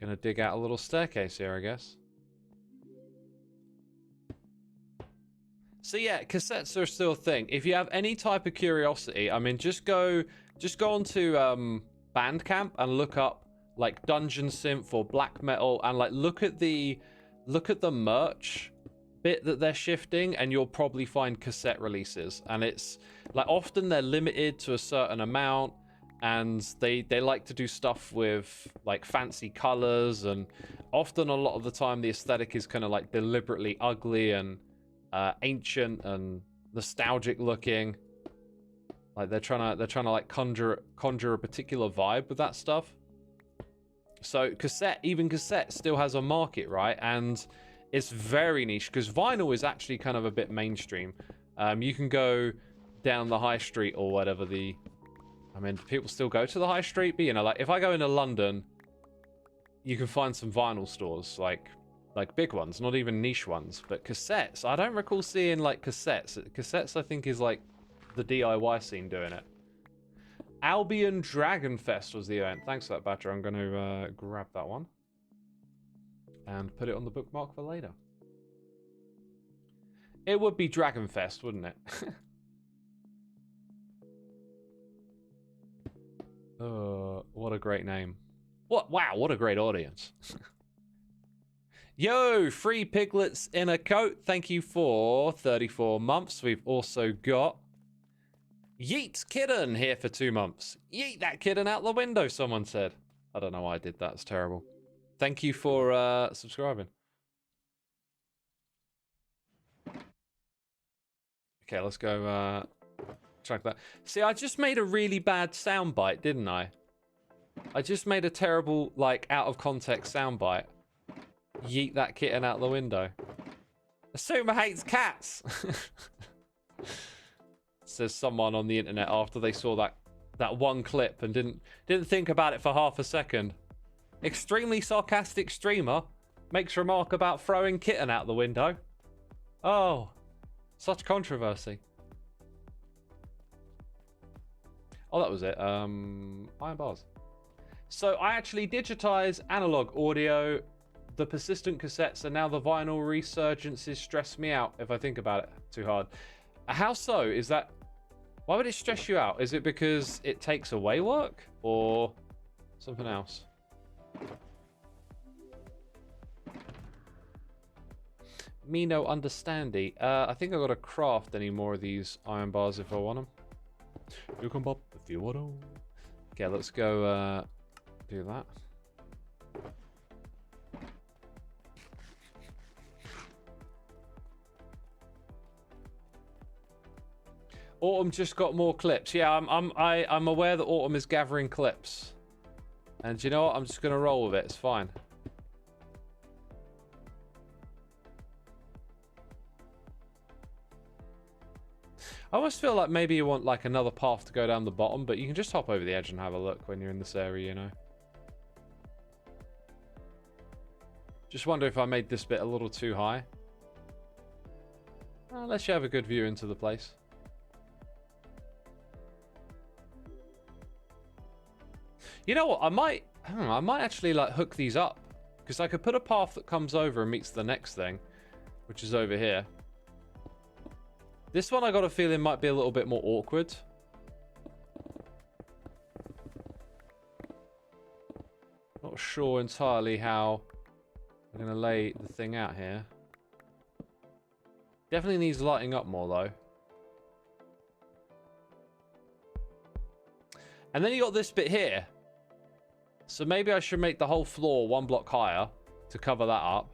Gonna dig out a little staircase here, I guess. So yeah, cassettes are still a thing. If you have any type of curiosity, I mean, just go onto Bandcamp and look up like Dungeon Synth or Black Metal, and like look at the merch bit that they're shifting, and you'll probably find cassette releases. And it's like often they're limited to a certain amount, and they like to do stuff with like fancy colors, and often a lot of the time the aesthetic is kind of like deliberately ugly and ancient and nostalgic looking. Like they're trying to like conjure a particular vibe with that stuff. So cassette still has a market, right? And it's very niche, because vinyl is actually kind of a bit mainstream. You can go down the high street or whatever. I mean, people still go to the high street, but you know, like if I go into London, you can find some vinyl stores, like big ones, not even niche ones. But cassettes, I don't recall seeing like cassettes. Cassettes, I think, is like the DIY scene doing it. Albion Dragon Fest was the event. Thanks for that, Badger. I'm going to grab that one and put it on the bookmark for later. It would be Dragon Fest, wouldn't it? What a great name. Wow, what a great audience. Yo, 3 piglets in a coat. Thank you for 34 months. We've also got Yeet Kitten here for 2 months. Yeet that kitten out the window, someone said. I don't know why I did that. It's terrible. Thank you for subscribing. Okay, let's go track that. See, I just made a really bad soundbite, didn't I? I just made a terrible, like, out of context soundbite. Yeet that kitten out the window. Xisuma hates cats. Says someone on the internet after they saw that one clip and didn't think about it for half a second. Extremely sarcastic streamer makes remark about throwing kitten out the window. Oh, such controversy. Oh, that was it. Iron bars. So I actually digitize analog audio. The persistent cassettes, and now the vinyl resurgences stress me out if I think about it too hard. How so? Is that... Why would it stress you out? Is it because it takes away work? Or something else? Me no understandy. I think I've got to craft any more of these iron bars if I want them. You can pop if you want them. Okay, let's go do that. Autumn just got more clips. Yeah, I'm aware that Autumn is gathering clips. And you know what? I'm just gonna roll with it. It's fine. I almost feel like maybe you want like another path to go down the bottom, but you can just hop over the edge and have a look when you're in this area, you know. Just wonder if I made this bit a little too high. Unless you have a good view into the place. You know what? I might actually like hook these up, because I could put a path that comes over and meets the next thing, which is over here. This one I got a feeling might be a little bit more awkward. Not sure entirely how I'm gonna lay the thing out here. Definitely needs lighting up more though. And then you got this bit here. So maybe I should make the whole floor 1 block higher to cover that up.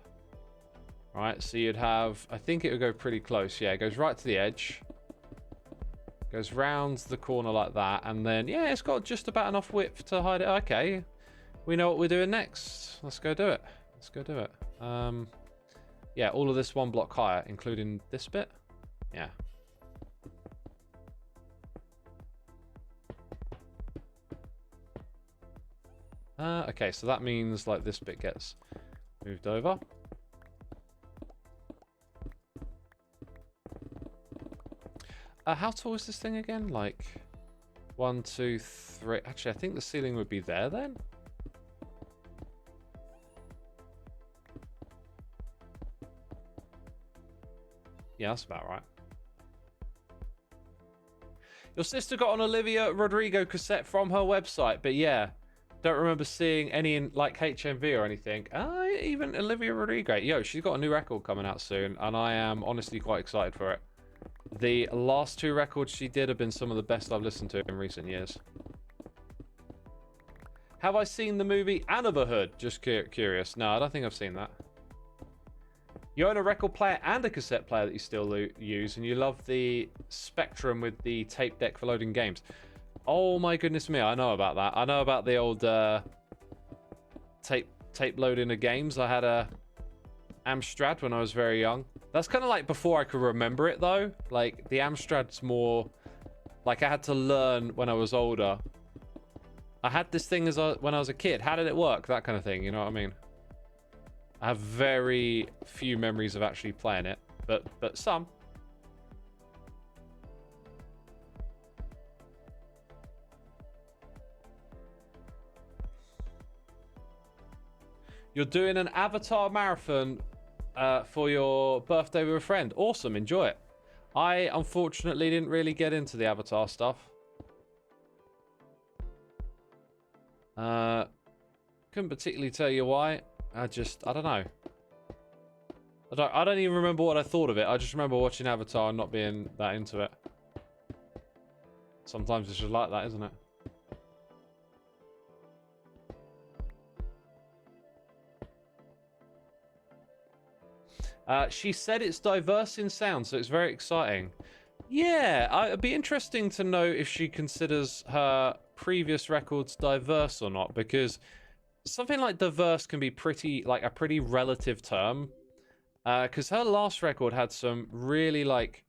Right, so you'd have... I think it would go pretty close. Yeah, it goes right to the edge. Goes round the corner like that, and then, yeah, it's got just about enough width to hide it. Okay, we know what we're doing next. Let's go do it. Let's go do it. Yeah, all of this 1 block higher, including this bit. Yeah. Okay, so that means like this bit gets moved over. How tall is this thing again? Like 1, 2, 3. Actually, I think the ceiling would be there then. Yeah, that's about right. Your sister got an Olivia Rodrigo cassette from her website, but yeah, don't remember seeing any in like HMV or anything. Even Olivia Rodrigo. Yo, she's got a new record coming out soon, and I am honestly quite excited for it. The last 2 records she did have been some of the best I've listened to in recent years. Have I seen the movie Hood? Just curious. No, I don't think I've seen that. You own a record player and a cassette player that you still use, and you love the Spectrum with the tape deck for loading games. Oh my goodness me, I know about that. I know about the old tape loading of games. I had a Amstrad when I was very young. That's kind of like before I could remember it though. Like the Amstrad's more like I had to learn when I was older. I had this thing when I was a kid. How did it work? That kind of thing, you know what I mean? I have very few memories of actually playing it, but some. You're doing an Avatar marathon for your birthday with a friend. Awesome, enjoy it. I unfortunately didn't really get into the Avatar stuff. Couldn't particularly tell you why. I don't know. I don't even remember what I thought of it. I just remember watching Avatar and not being that into it. Sometimes it's just like that, isn't it? She said it's diverse in sound, so it's very exciting. Yeah, it'd be interesting to know if she considers her previous records diverse or not, because something like diverse can be pretty, like a pretty relative term. Because her last record had some really, like,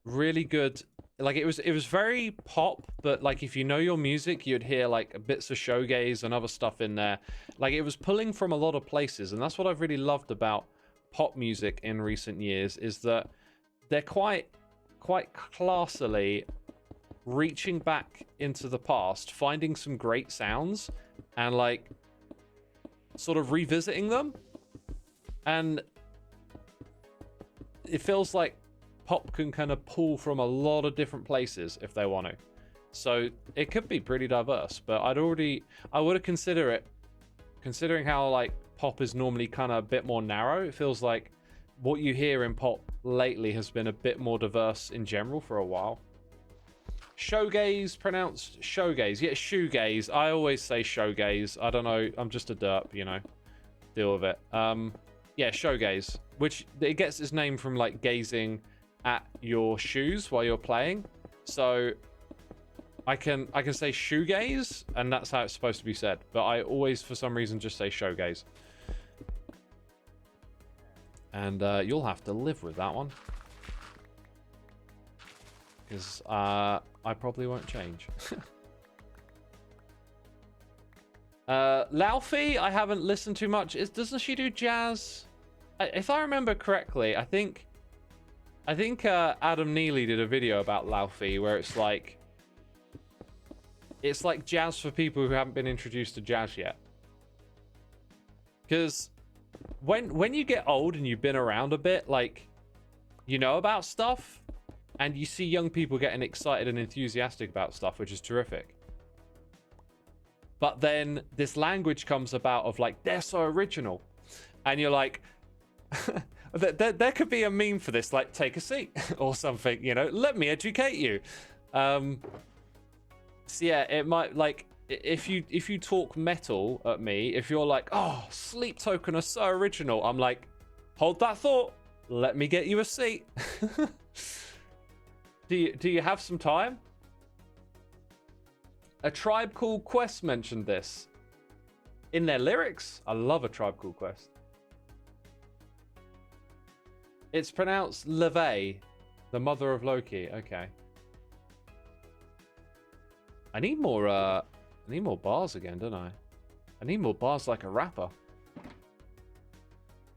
really good, like it was very pop, but like if you know your music, you'd hear like bits of shoegaze and other stuff in there. Like it was pulling from a lot of places, and that's what I've really loved about pop music in recent years, is that they're quite classily reaching back into the past, finding some great sounds and like sort of revisiting them. And it feels like pop can kind of pull from a lot of different places if they want to. So it could be pretty diverse, but I would have considered it, considering how like pop is normally kind of a bit more narrow. It feels like what you hear in pop lately has been a bit more diverse in general for a while. Shoegaze, pronounced showgaze. Yeah, shoegaze. I always say showgaze. I don't know. I'm just a derp, you know. Deal with it. Yeah, shoegaze, which it gets its name from like gazing at your shoes while you're playing. So I can say shoegaze, and that's how it's supposed to be said. But I always, for some reason, just say showgaze. And you'll have to live with that one, because I probably won't change. Laufey, I haven't listened to much. Doesn't she do jazz? If I remember correctly, I think Adam Neely did a video about Laufey where it's like jazz for people who haven't been introduced to jazz yet. Because when you get old and you've been around a bit, like, you know about stuff, and you see young people getting excited and enthusiastic about stuff, which is terrific. But then this language comes about of like, they're so original. And you're like, there could be a meme for this, like, take a seat or something, you know, let me educate you. So yeah, it might, like, if you talk metal at me, if you're like, oh, Sleep Token are so original, I'm like, hold that thought, let me get you a seat. Do you have some time? A Tribe Called Quest mentioned this in their lyrics. I love A Tribe Called Quest. It's pronounced Levay, the mother of Loki. Okay. I need more bars again, don't I? I need more bars like a rapper.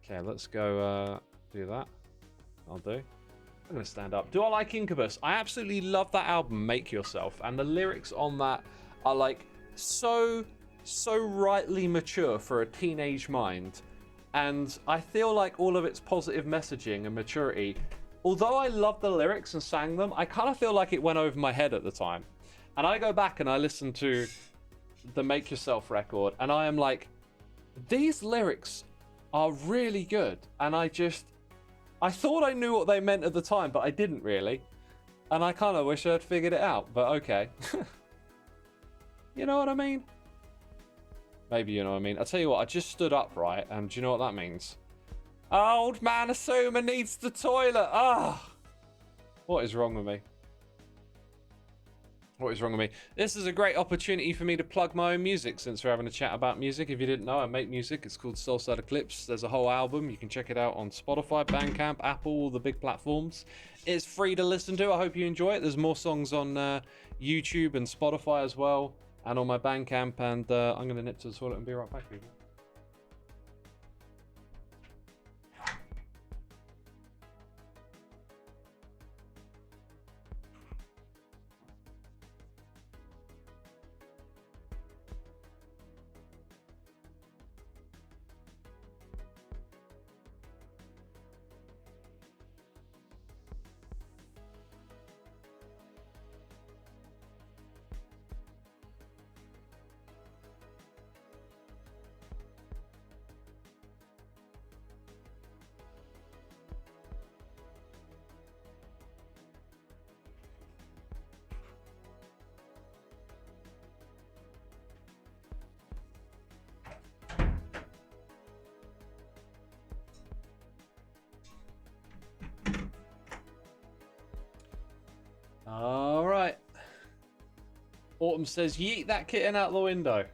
Okay, let's go do that. I'll do. I'm gonna stand up. Do I like Incubus? I absolutely love that album, Make Yourself, and the lyrics on that are like so rightly mature for a teenage mind. And I feel like all of its positive messaging and maturity, although I love the lyrics and sang them, I kind of feel like it went over my head at the time. And I go back and I listen to the Make Yourself record, and I am like, these lyrics are really good. And I thought I knew what they meant at the time, but I didn't really. And I kind of wish I'd figured it out, but okay. You know what I mean? Maybe you know what I mean. I'll tell you what, I just stood upright, and do you know what that means? Old man Xisuma needs the toilet. Ah! What is wrong with me? What is wrong with me? This is a great opportunity for me to plug my own music, since we're having a chat about music. If you didn't know, I make music. It's called Soulside Eclipse. There's a whole album. You can check it out on Spotify, Bandcamp, Apple, all the big platforms. It's free to listen to. I hope you enjoy it. There's more songs on YouTube and Spotify as well, and on my Bandcamp. And I'm going to nip to the toilet and be right back, people. All right. Autumn says, yeet that kitten out the window.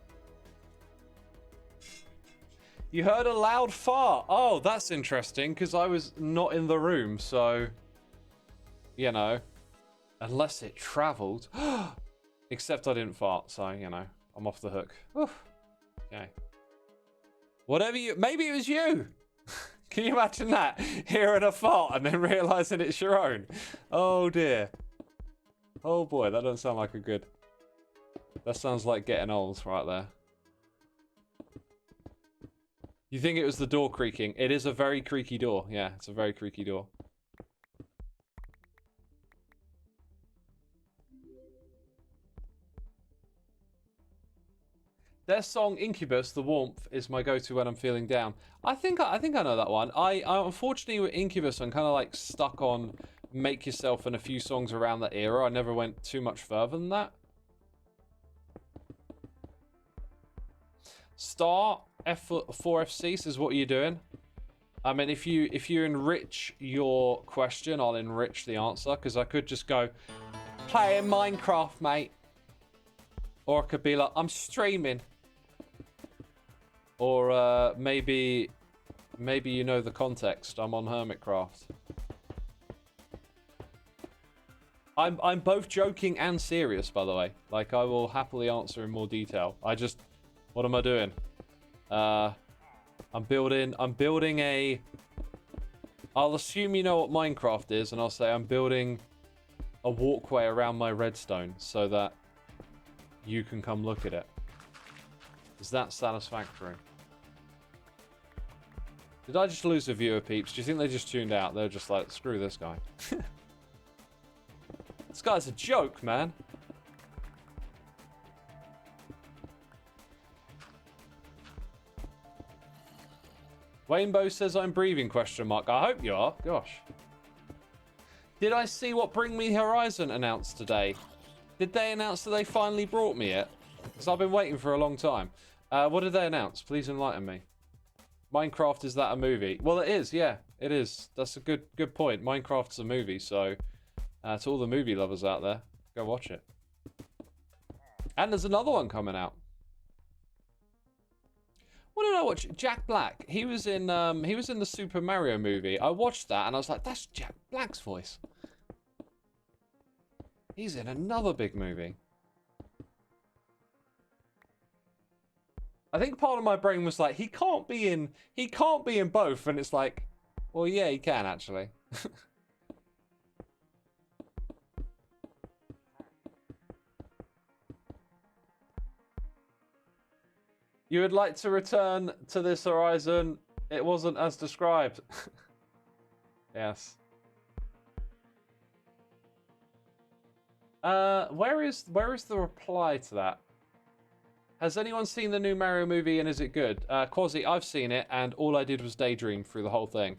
You heard a loud fart. Oh, that's interesting, because I was not in the room, so, you know, unless it traveled. Except I didn't fart, so, you know, I'm off the hook. Oof. Okay. Whatever you, maybe it was you. Can you imagine that? Hearing a fart and then realizing it's your own. Oh dear. Oh boy, that doesn't sound like a good... That sounds like getting old right there. You think it was the door creaking? It is a very creaky door. Yeah, it's a very creaky door. Their song Incubus, The Warmth, is my go-to when I'm feeling down. I think I know that one. I unfortunately with Incubus, I'm kind of like stuck on Make Yourself and a few songs around that era. I never went too much further than that. Star F4FC says, what are you doing? I mean, if you enrich your question, I'll enrich the answer, because I could just go, playing Minecraft, mate. Or I could be like, I'm streaming. Or maybe you know the context. I'm on Hermitcraft. I'm both joking and serious, by the way. Like, I will happily answer in more detail. What am I doing? I'm building a... I'll assume you know what Minecraft is, and I'll say I'm building a walkway around my redstone so that you can come look at it. Is that satisfactory? Did I just lose a viewer, peeps? Do you think they just tuned out? They're just like, screw this guy. This guy's a joke, man. Rainbow says I'm breathing, question mark. I hope you are. Gosh. Did I see what Bring Me Horizon announced today? Did they announce that they finally brought me it? Because I've been waiting for a long time. What did they announce? Please enlighten me. Minecraft, is that a movie? Well, it is, yeah. It is. That's a good point. Minecraft's a movie, so... To all the movie lovers out there, go watch it. And there's another one coming out. What did I watch? Jack Black. He was in the Super Mario movie. I watched that and I was like, that's Jack Black's voice. He's in another big movie. I think part of my brain was like, he can't be in both, and it's like, well, yeah, he can actually. You would like to return to this horizon. It wasn't as described. Yes. Where is the reply to that? Has anyone seen the new Mario movie and is it good? Quasi, I've seen it and all I did was daydream through the whole thing.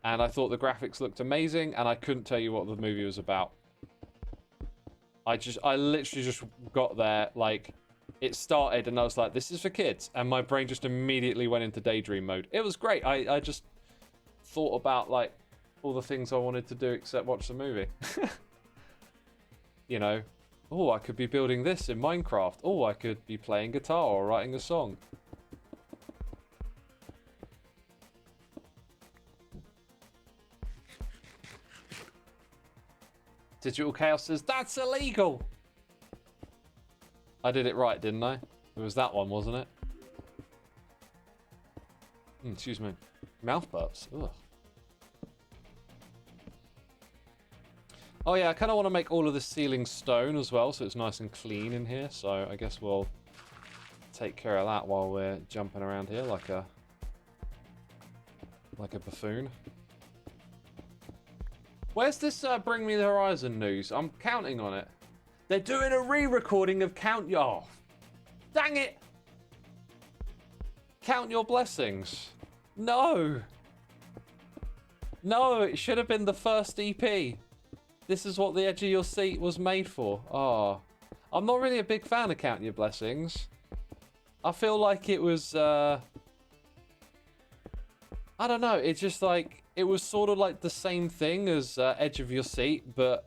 And I thought the graphics looked amazing and I couldn't tell you what the movie was about. I literally just got there, like, it started and I was like, this is for kids. And my brain just immediately went into daydream mode. It was great. I just thought about, like, all the things I wanted to do except watch the movie. You know, oh, I could be building this in Minecraft. Oh, I could be playing guitar or writing a song. Digital Chaos says, that's illegal! I did it right, didn't I? It was that one, wasn't it? Excuse me. Mouth burps. Ugh. Oh yeah, I kind of want to make all of the ceiling stone as well, so it's nice and clean in here. So I guess we'll take care of that while we're jumping around here like a buffoon. Where's this Bring Me the Horizon news? I'm counting on it. They're doing a re-recording of Count Your... Oh, dang it! Count Your Blessings. No! No, it should have been the first EP. This is what the edge of your seat was made for. Oh. I'm not really a big fan of Count Your Blessings. I feel like it was... I don't know, it's just like... It was sort of like the same thing as Edge of Your Seat, but...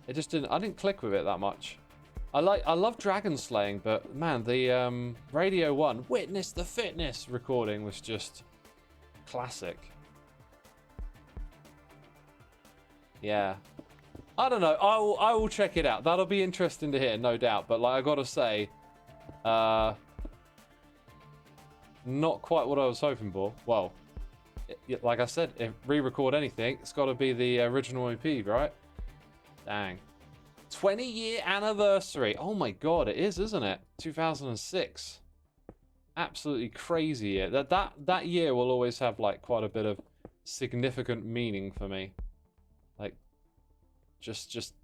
It just didn't... I didn't click with it that much. I love Dragon Slaying, but man, the Radio 1 Witness the Fitness recording was just classic. Yeah. I don't know. I will check it out. That'll be interesting to hear, no doubt. But like I gotta say, not quite what I was hoping for. Well, like I said, if re-record anything, it's got to be the original EP, right? Dang. 20-year anniversary. Oh my god, it is, isn't it? 2006. Absolutely crazy year. That year will always have like quite a bit of significant meaning for me. Like, just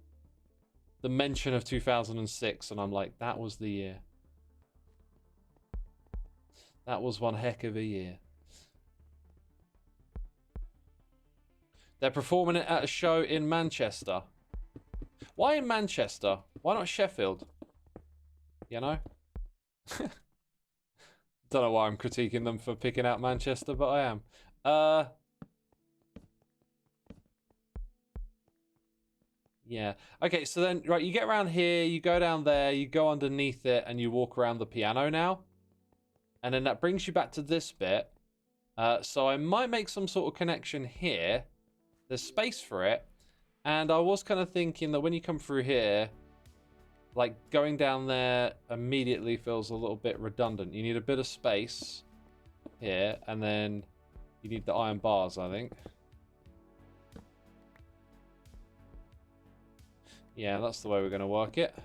the mention of 2006, and I'm like, that was the year. That was one heck of a year. They're performing it at a show in Manchester. Why in Manchester? Why not Sheffield? You know? Don't know why I'm critiquing them for picking out Manchester, but I am. Yeah. Okay, so then, right, you get around here, you go down there, you go underneath it, and you walk around the piano now. And then that brings you back to this bit. So I might make some sort of connection here. There's space for it. And I was kind of thinking that when you come through here, like going down there immediately feels a little bit redundant. You need a bit of space here, and then you need the iron bars, I think. Yeah, that's the way we're going to work it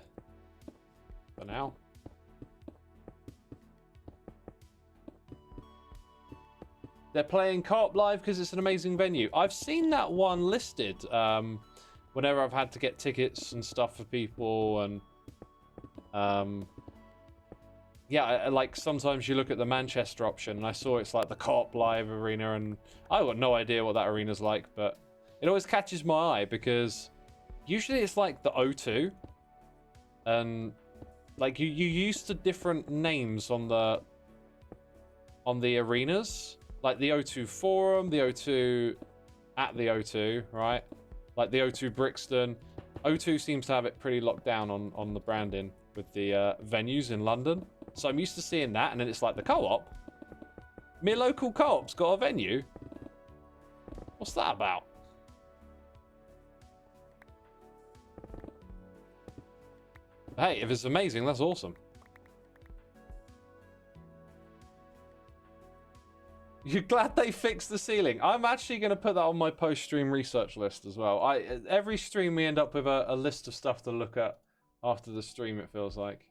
for now. They're playing Co-op Live because it's an amazing venue. I've seen that one listed whenever I've had to get tickets and stuff for people. And yeah, like sometimes you look at the Manchester option and I saw it's like the Co-op Live arena, and I've got no idea what that arena's like, but it always catches my eye because usually it's like the O2, and like you used to different names on the arenas. Like the O2 Forum, the O2 at the O2, right? like the O2 Brixton. O2 seems to have it pretty locked down on the branding with the venues in London. So I'm used to seeing that, and then it's like the co-op. My local co-op's got a venue. What's that about? Hey, if it's amazing, that's awesome. You're glad they fixed the ceiling. I'm actually going to put that on my post-stream research list as well. Every stream we end up with a list of stuff to look at after the stream, it feels like.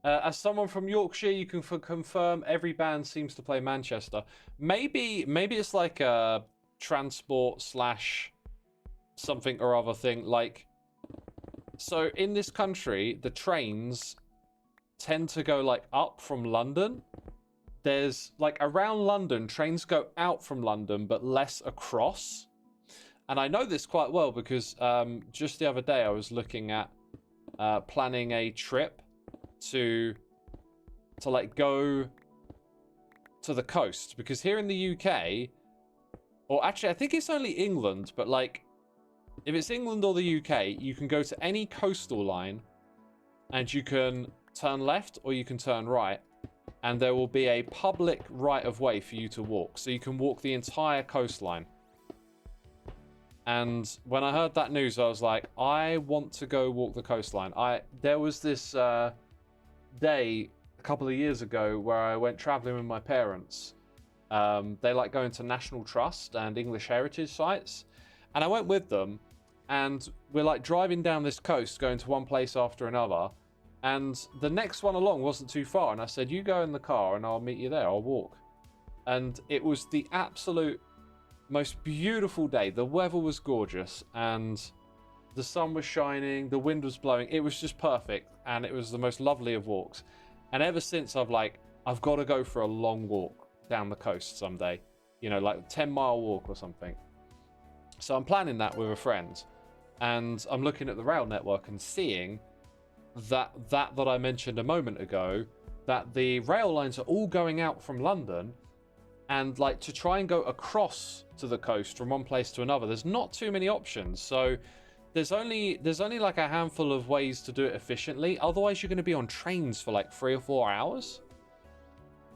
As someone from Yorkshire, you can confirm every band seems to play Manchester. Maybe it's like a transport slash something or other thing. Like, so in this country, the trains tend to go like up from London. There's like around London, trains go out from London, but less across. And I know this quite well because just the other day I was looking at planning a trip to like go to the coast, because here in the UK, or actually I think it's only England, but like if it's England or the UK, you can go to any coastal line and you can turn left or you can turn right, and there will be a public right of way for you to walk, so you can walk the entire coastline. And when I heard that news, I was like, I want to go walk the coastline. There was this day a couple of years ago where I went traveling with my parents. They like going to National Trust and English heritage sites, and I went with them, and we're like driving down this coast going to one place after another, and the next one along wasn't too far, and I said, you go in the car and I'll meet you there, I'll walk. And it was the absolute most beautiful day. The weather was gorgeous and the sun was shining, the wind was blowing. It was just perfect, and it was the most lovely of walks. And ever since, I've got to go for a long walk down the coast someday. You know, like a 10-mile walk or something. So I'm planning that with a friend, and I'm looking at the rail network and seeing that I mentioned a moment ago, that the rail lines are all going out from London, and like to try and go across to the coast from one place to another, there's not too many options. So there's only like a handful of ways to do it efficiently. Otherwise, you're going to be on trains for like 3 or 4 hours.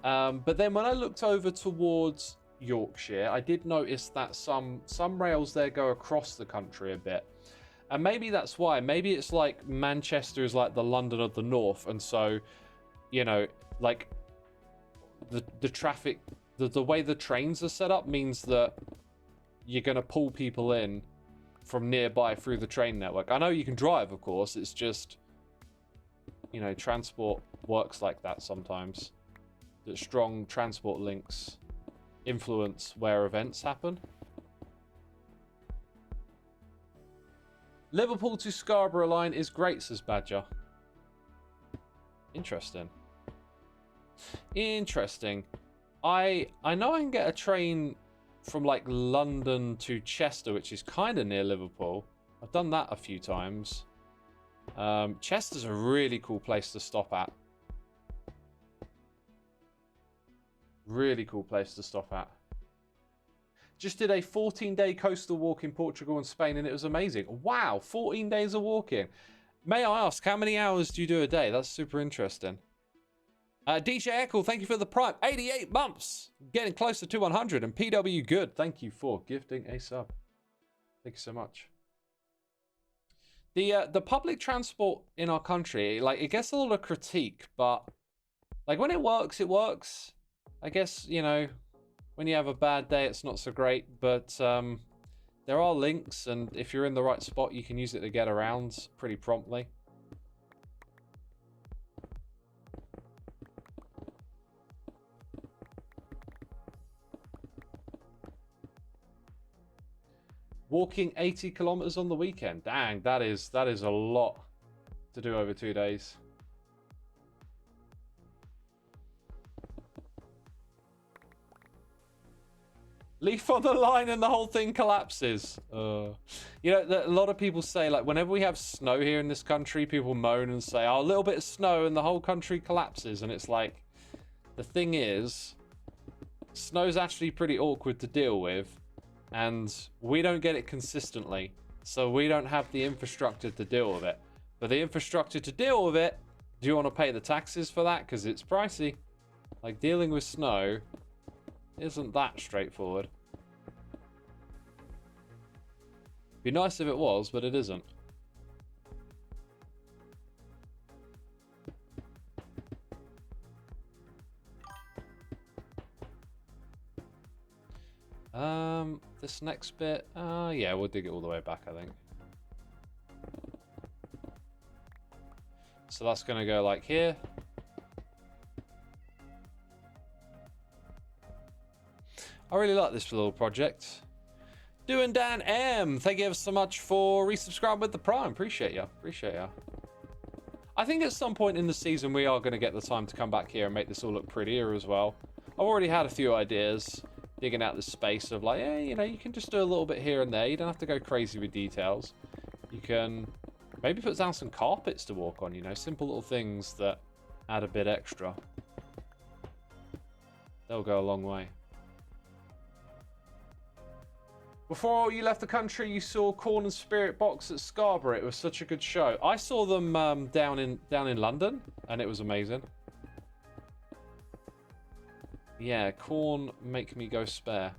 But then when I looked over towards Yorkshire, I did notice that some rails there go across the country a bit. And maybe that's why. Maybe it's like Manchester is like the London of the North, and so, you know, like the traffic, the way the trains are set up means that you're going to pull people in from nearby through the train network. I know you can drive, of course. It's just, you know, transport works like that sometimes. That strong transport links influence where events happen. Liverpool to Scarborough line is great, says Badger. Interesting. Interesting. I know I can get a train from like London to Chester, which is kind of near Liverpool. I've done that a few times. Chester's a really cool place to stop at. Really cool place to stop at. Just did a 14-day coastal walk in Portugal and Spain, and it was amazing. Wow, 14 days of walking. May I ask, how many hours do you do a day? That's super interesting. DJ Echo, thank you for the prime. 88 months. Getting closer to 100. And PW Good, thank you for gifting a sub. Thank you so much. The public transport in our country, like, it gets a lot of critique, but like when it works, it works. I guess, you know, when you have a bad day, it's not so great, but there are links, and if you're in the right spot, you can use it to get around pretty promptly. Walking 80 kilometers on the weekend. Dang, that is a lot to do over 2 days. Leaf on the line and the whole thing collapses. You know, a lot of people say, like, whenever we have snow here in this country, people moan and say, oh, a little bit of snow and the whole country collapses. And it's like, the thing is, snow's actually pretty awkward to deal with, and we don't get it consistently, so we don't have the infrastructure to deal with it. But the infrastructure to deal with it, do you want to pay the taxes for that? Because it's pricey. Like, dealing with snow isn't that straightforward. Be nice if it was, but it isn't. This next bit, yeah, we'll dig it all the way back, I think. So that's gonna go like here. I really like this little project. Doing Dan M, thank you ever so much for resubscribing with the Prime. Appreciate ya. Appreciate ya. I think at some point in the season we are going to get the time to come back here and make this all look prettier as well. I've already had a few ideas, digging out this space of like, hey, you know, you can just do a little bit here and there. You don't have to go crazy with details. You can maybe put down some carpets to walk on, you know, simple little things that add a bit extra. They'll go a long way. Before you left the country, you saw Corn and Spirit Box at Scarborough. It was such a good show. I saw them down in London, and it was amazing. Yeah, Corn make me go spare.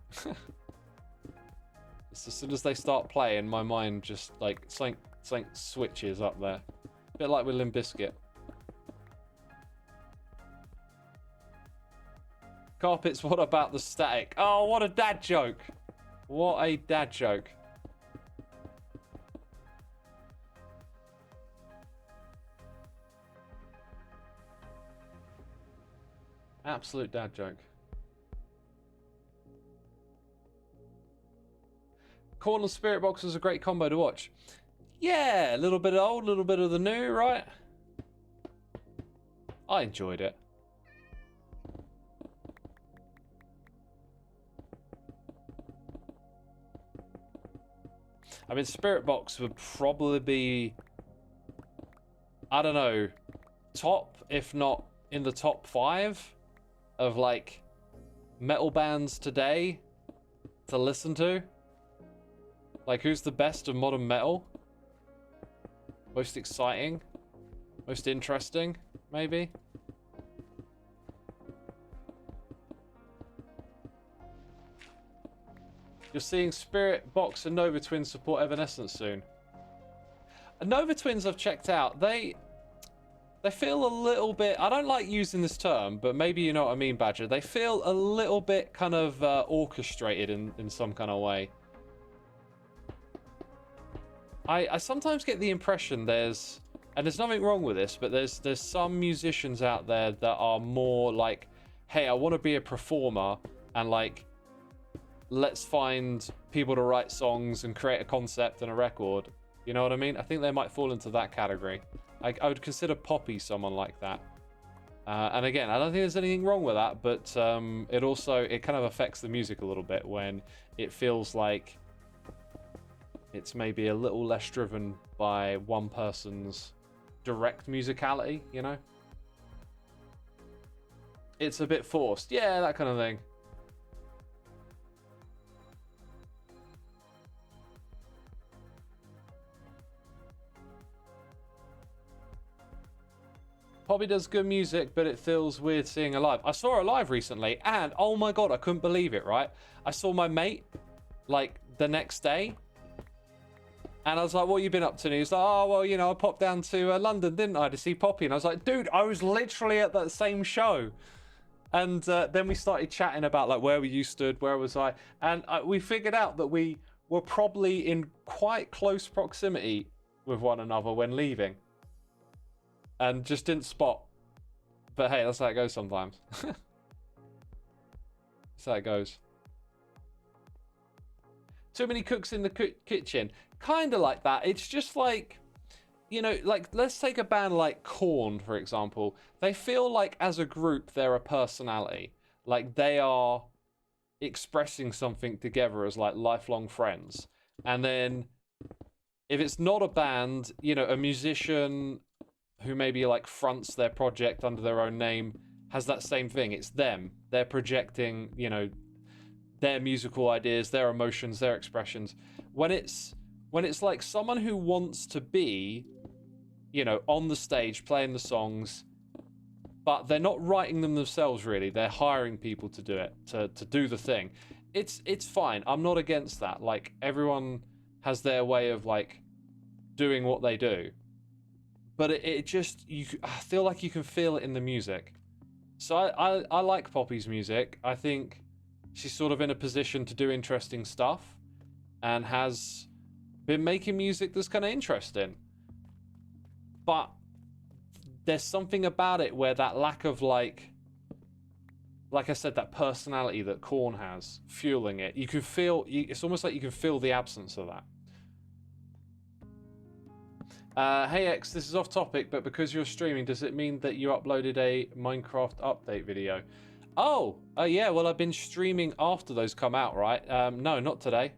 As soon as they start playing, my mind just like something switches up there. A bit like with Limp Bizkit. Carpets. What about the static? Oh, what a dad joke! What a dad joke. Absolute dad joke. Corn and Spirit Box was a great combo to watch. Yeah, a little bit of old, a little bit of the new, right? I enjoyed it. I mean, Spirit Box would probably be, I don't know, top, if not in the top 5 of like metal bands today to listen to. Like, who's the best of modern metal? Most exciting? Most interesting, maybe? You're seeing Spirit Box and Nova Twins support Evanescence soon. Nova Twins I've checked out. They feel a little bit, I don't like using this term, but maybe you know what I mean, Badger. They feel a little bit kind of orchestrated in some kind of way. I sometimes get the impression there's, and there's nothing wrong with this, but there's some musicians out there that are more like, hey, I want to be a performer, and like, let's find people to write songs and create a concept and a record. You know what I mean? I think they might fall into that category. I would consider Poppy someone like that. And again, I don't think there's anything wrong with that, but it kind of affects the music a little bit when it feels like it's maybe a little less driven by one person's direct musicality, you know? It's a bit forced. Yeah, that kind of thing. Poppy does good music, but it feels weird seeing her live. I saw her live recently, and oh my god, I couldn't believe it, right? I saw my mate, like, the next day, and I was like, what have you been up to? And he was like, oh, well, you know, I popped down to London, didn't I, to see Poppy? And I was like, dude, I was literally at that same show. And then we started chatting about, like, where you stood, where was I? And we figured out that we were probably in quite close proximity with one another when leaving. And just didn't spot. But hey, that's how it goes sometimes. That's how it goes. Too many cooks in the kitchen. Kind of like that. It's just like, you know, like, let's take a band like Korn, for example. They feel like, as a group, they're a personality. Like, they are expressing something together as, like, lifelong friends. And then, if it's not a band, you know, a musician who maybe like fronts their project under their own name, has that same thing. It's them. They're projecting, you know, their musical ideas, their emotions, their expressions. When it's like someone who wants to be, you know, on the stage playing the songs, but they're not writing them themselves really. They're hiring people to do it, to do the thing. It's fine. I'm not against that. Like, everyone has their way of like doing what they do. But it just, I feel like you can feel it in the music. So I like Poppy's music. I think she's sort of in a position to do interesting stuff and has been making music that's kind of interesting. But there's something about it where that lack of like I said, that personality that Korn has fueling it, you can feel, it's almost like you can feel the absence of that. Hey X, this is off topic, but because you're streaming, does it mean that you uploaded a Minecraft update video? Oh, yeah, well, I've been streaming after those come out, right? No, not today.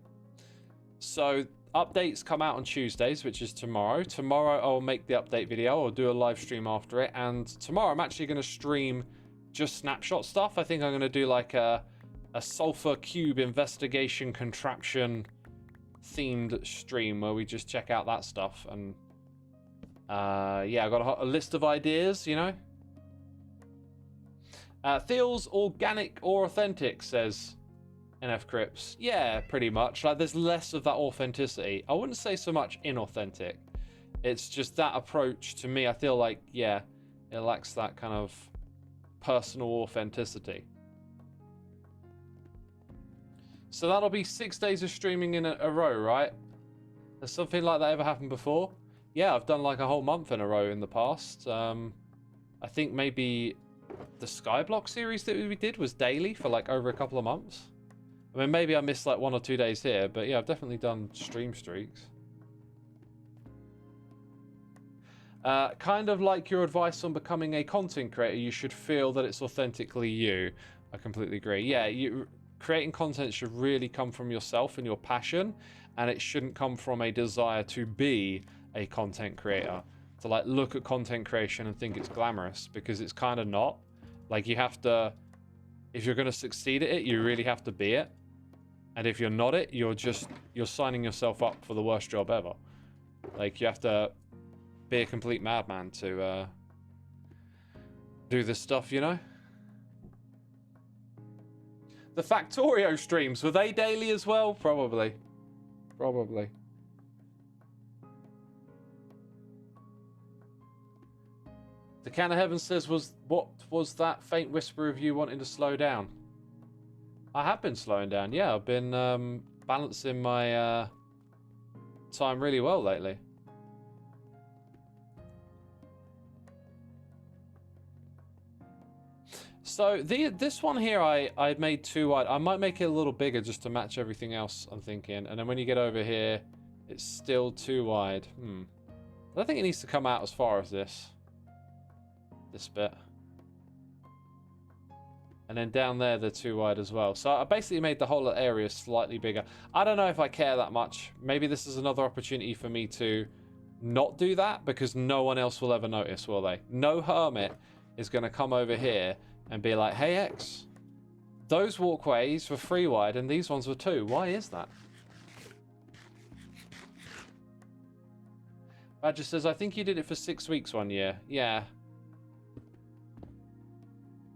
So, updates come out on Tuesdays, which is tomorrow. Tomorrow, I'll make the update video. I'll do a live stream after it. And tomorrow, I'm actually going to stream just snapshot stuff. I think I'm going to do like a sulfur cube investigation contraption themed stream where we just check out that stuff. And yeah, I got a list of ideas, you know. Feels organic or authentic, says NF Crips. Yeah, pretty much. Like, there's less of that authenticity. I wouldn't say so much inauthentic. It's just that approach to me. I feel like, yeah, it lacks that kind of personal authenticity. So that'll be 6 days of streaming in a row, right? Has something like that ever happened before? Yeah, I've done like a whole month in a row in the past. I think maybe the Skyblock series that we did was daily for like over a couple of months. I mean, maybe I missed like 1 or 2 days here, but yeah, I've definitely done stream streaks. Kind of like your advice on becoming a content creator, you should feel that it's authentically you. I completely agree. Yeah, creating content should really come from yourself and your passion, and it shouldn't come from a desire to be a content creator. To like look at content creation and think it's glamorous, because it's kind of not. Like, you have to, if you're going to succeed at it, you really have to be it. And if you're not it, you're signing yourself up for the worst job ever. Like, you have to be a complete madman to do this stuff, you know? The Factorio streams, were they daily as well? Probably. Probably. The Can of Heaven says, what was that faint whisper of you wanting to slow down? I have been slowing down, yeah. I've been balancing my time really well lately. So this one here I made too wide. I might make it a little bigger just to match everything else, I'm thinking. And then when you get over here, it's still too wide. I don't think it needs to come out as far as this bit. And then down there, they're too wide as well. So I basically made the whole area slightly bigger. I don't know if I care that much. Maybe this is another opportunity for me to not do that, because no one else will ever notice, will they? No hermit is going to come over here and be like, hey X, those walkways were 3 wide and these ones were 2. Why is that? Badger says, I think you did it for 6 weeks one year. Yeah.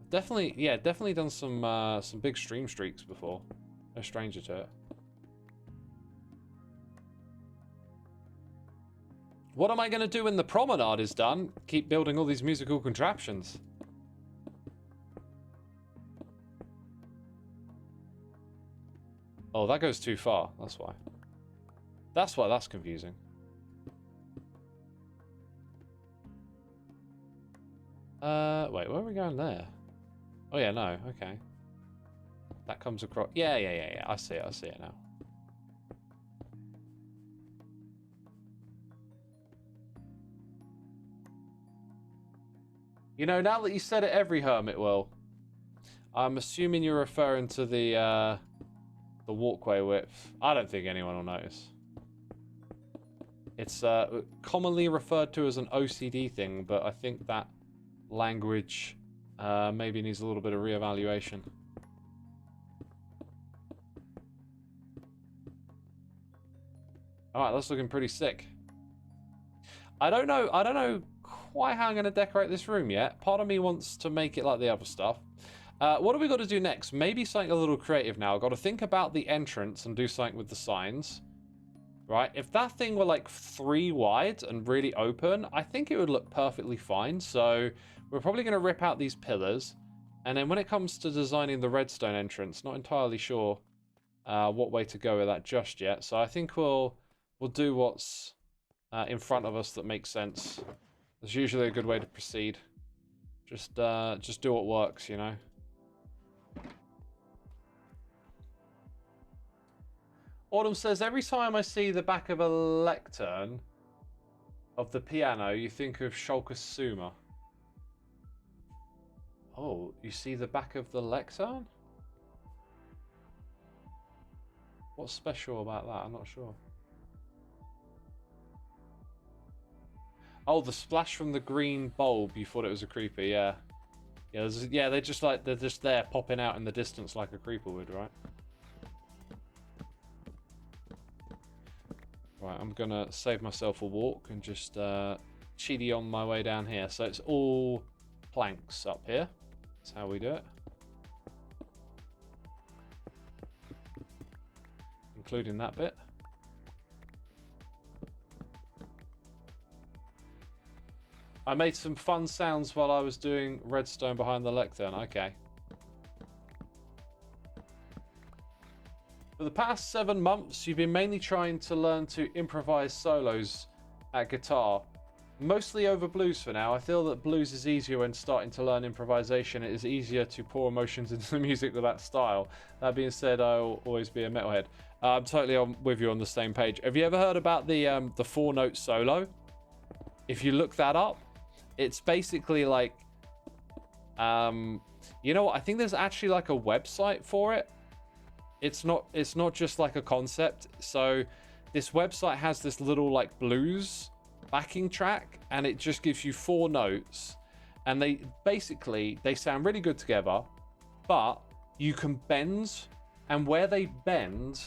Definitely done some big stream streaks before. No stranger to it. What am I going to do when the promenade is done? Keep building all these musical contraptions. Oh, that goes too far. That's why. That's why that's confusing. Wait, where are we going there? Oh yeah, no, okay. That comes across. Yeah. I see it now. You know, now that you said it, every hermit will. I'm assuming you're referring to the walkway width. I don't think anyone will notice. It's commonly referred to as an OCD thing, but I think that language Maybe needs a little bit of reevaluation. Alright, that's looking pretty sick. I don't know quite how I'm going to decorate this room yet. Part of me wants to make it like the other stuff. What have we got to do next? Maybe something a little creative now. I've got to think about the entrance and do something with the signs. Right? If that thing were like 3 wide and really open, I think it would look perfectly fine. So we're probably going to rip out these pillars. And then when it comes to designing the redstone entrance, not entirely sure what way to go with that just yet. So I think we'll do what's in front of us that makes sense. It's usually a good way to proceed. Just do what works, you know. Autumn says, every time I see the back of a lectern of the piano, you think of Xisuma. Oh, you see the back of the lectern? What's special about that? I'm not sure. Oh, the splash from the green bulb. You thought it was a creeper, yeah. Yeah, they're just there popping out in the distance like a creeper would, right? Right, I'm gonna save myself a walk and just cheaty on my way down here. So it's all planks up here. That's how we do it. Including that bit. I made some fun sounds while I was doing redstone behind the lectern. Okay. For the past 7 months, you've been mainly trying to learn to improvise solos at guitar. Mostly over blues for now. I feel that blues is easier when starting to learn improvisation. It is easier to pour emotions into the music with that style. That being said, I'll always be a metalhead. I'm totally with you on the same page. Have you ever heard about the 4-note solo? If you look that up, it's basically like, you know what? I think there's actually like a website for it. It's not just like a concept. So this website has this little like blues backing track, and it just gives you 4 notes, and they sound really good together, but you can bend, and where they bend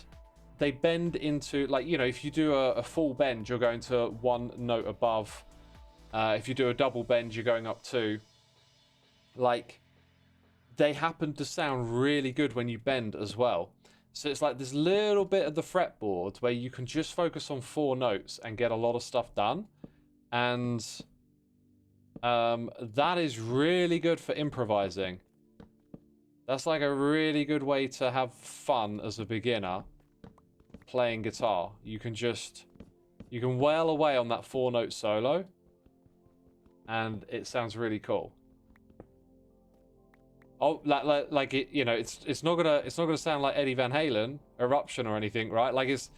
into, like, you know, if you do a full bend, you're going to 1 note above. If you do a double bend, you're going up 2. Like, they happen to sound really good when you bend as well. So it's like this little bit of the fretboard where you can just focus on 4 notes and get a lot of stuff done. And that is really good for improvising. That's like a really good way to have fun as a beginner playing guitar. You can wail away on that 4-note solo, and it sounds really cool. Oh, like it, you know, it's not gonna sound like Eddie Van Halen, Eruption or anything, right? Like it's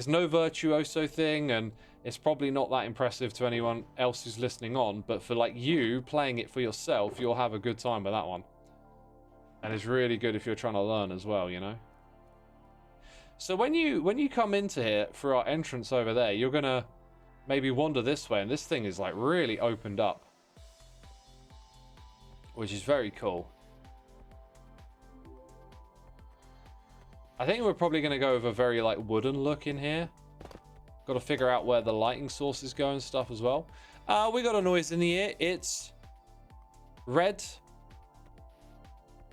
no virtuoso thing, and it's probably not that impressive to anyone else who's listening on. But for like you playing it for yourself, you'll have a good time with that one, and it's really good if you're trying to learn as well, you know. So when you come into here through our entrance over there, you're gonna maybe wander this way, and this thing is like really opened up, which is very cool. I think we're probably going to go with a very like wooden look in here. Got to figure out where the lighting sources go and stuff as well. We got a noise in the ear. It's red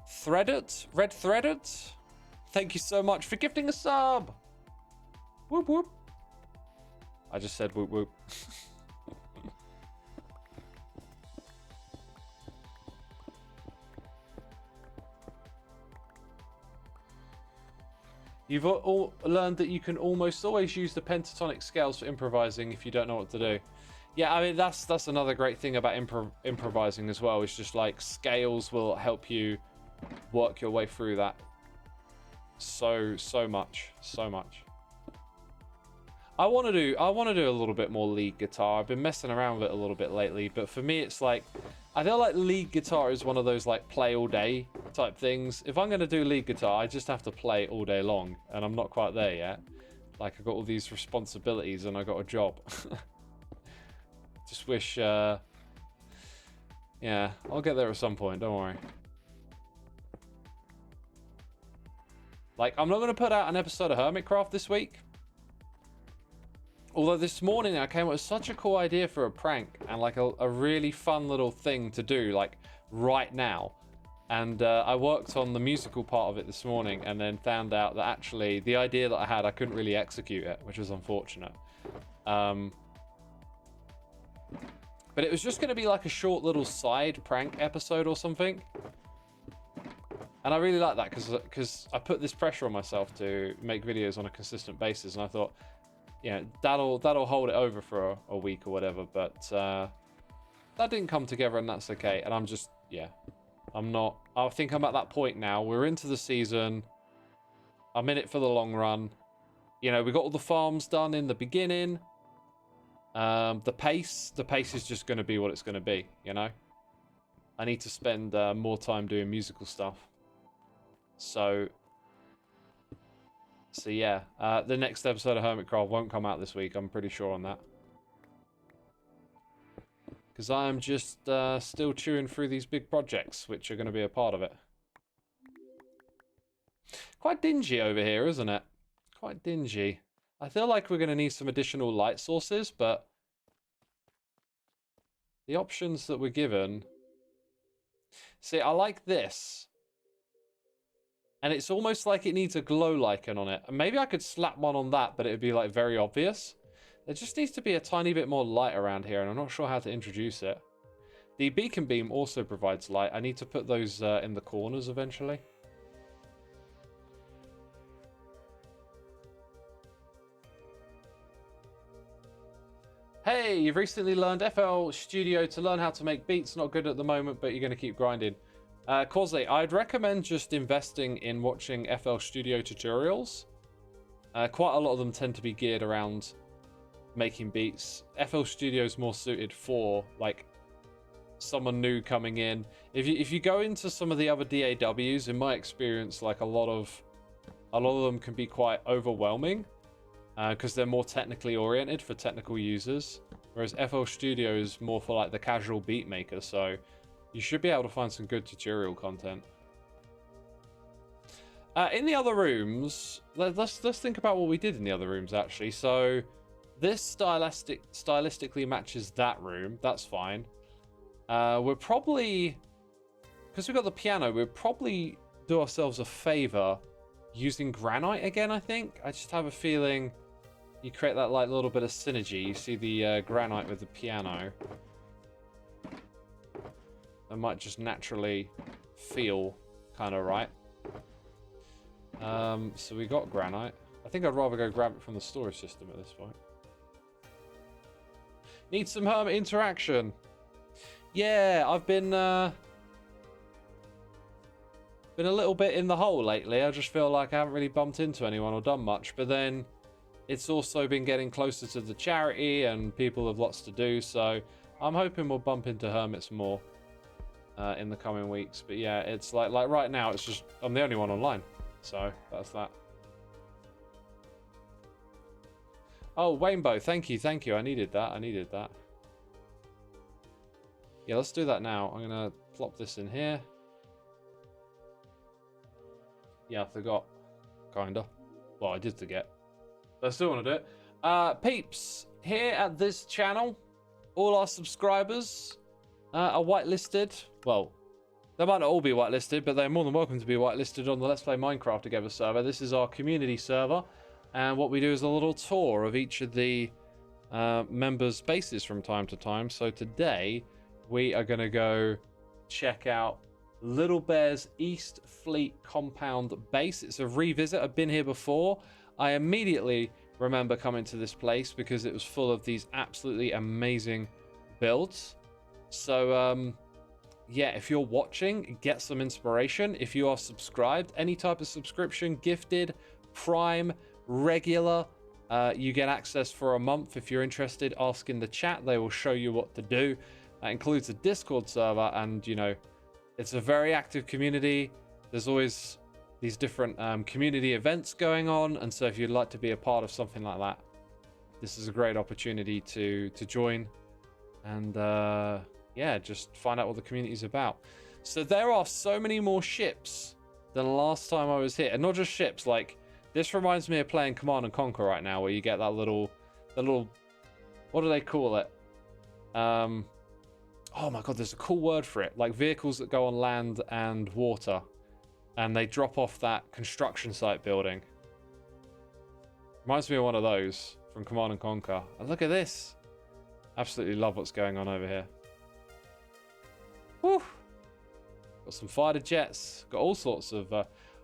threaded. Thank you so much for gifting a sub. Whoop whoop. I just said whoop whoop. You've all learned that you can almost always use the pentatonic scales for improvising if you don't know what to do. Yeah, I mean, that's another great thing about improvising as well. It's just like scales will help you work your way through that so much. I want to do a little bit more lead guitar. I've been messing around with it a little bit lately, but for me it's like, I feel like lead guitar is one of those like play all day type things. If I'm going to do lead guitar, I just have to play all day long, and I'm not quite there yet. Like, I've got all these responsibilities and I got a job. Just wish, yeah, Yeah, I'll get there at some point, don't worry. Like, I'm not going to put out an episode of Hermitcraft this week. Although this morning I came up with such a cool idea for a prank and like a really fun little thing to do, like right now. And I worked on the musical part of it this morning and then found out that actually the idea that I had, I couldn't really execute it, which was unfortunate. But it was just going to be like a short little side prank episode or something. And I really like that because I put this pressure on myself to make videos on a consistent basis. And I thought, yeah, that'll hold it over for a week or whatever. But that didn't come together and that's okay. And I'm just, yeah, I think I'm at that point now. We're into the season. I'm in it for the long run. You know, we got all the farms done in the beginning. The pace is just going to be what it's going to be, you know? I need to spend more time doing musical stuff. So yeah, the next episode of Hermitcraft won't come out this week. I'm pretty sure on that. Because I am just still chewing through these big projects, which are going to be a part of it. Quite dingy over here, isn't it? Quite dingy. I feel like we're going to need some additional light sources, but the options that we're given... See, I like this. And it's almost like it needs a glow lichen on it. And maybe I could slap one on that, but it would be like very obvious. There just needs to be a tiny bit more light around here, and I'm not sure how to introduce it. The beacon beam also provides light. I need to put those in the corners eventually. Hey, you've recently learned FL Studio to learn how to make beats. Not good at the moment, but you're going to keep grinding. Causey, I'd recommend just investing in watching FL Studio tutorials. Quite a lot of them tend to be geared around making beats. FL Studio is more suited for like someone new coming in. If you go into some of the other DAWs, in my experience, like a lot of them can be quite overwhelming because they're more technically oriented for technical users, whereas FL Studio is more for like the casual beat maker. So you should be able to find some good tutorial content. In the other rooms, let's think about what we did in the other rooms actually. So this stylistically matches that room. That's fine. We're probably, because we've got the piano, we'll probably do ourselves a favor using granite again, I think. I just have a feeling you create that like little bit of synergy. You see the granite with the piano. It might just naturally feel kind of right. So we got granite. I think I'd rather go grab it from the storage system at this point. Need some hermit interaction. Yeah, I've been a little bit in the hole lately. I just feel like I haven't really bumped into anyone or done much. But then it's also been getting closer to the charity and people have lots to do. So I'm hoping we'll bump into hermits more in the coming weeks. But yeah, it's like right now, it's just I'm the only one online. So that's that. Oh, Rainbow, thank you. I needed that. Yeah, let's do that now. I'm gonna plop this in here. Yeah, I forgot. Kinda. Well, I did forget. But I still want to do it. Peeps, here at this channel, all our subscribers are whitelisted. Well, they might not all be whitelisted, but they're more than welcome to be whitelisted on the Let's Play Minecraft Together server. This is our community server, and what we do is a little tour of each of the members' bases from time to time. So today, we are going to go check out Little Bear's East Fleet Compound base. It's a revisit. I've been here before. I immediately remember coming to this place because it was full of these absolutely amazing builds. So, yeah, if you're watching, get some inspiration. If you are subscribed, any type of subscription, gifted, prime, regular, you get access for a month. If you're interested, ask in the chat. They will show you what to do. That includes a Discord server, and, you know, it's a very active community. There's always these different community events going on, and so if you'd like to be a part of something like that, this is a great opportunity to join and yeah, just find out what the community's about. So there are so many more ships than last time I was here. And not just ships, like, this reminds me of playing Command and Conquer right now, where you get that little, what do they call it? Oh my god, there's a cool word for it. Like vehicles that go on land and water. And they drop off that construction site building. Reminds me of one of those from Command and Conquer. And look at this. Absolutely love what's going on over here. Woo! Got some fighter jets. Got all sorts of...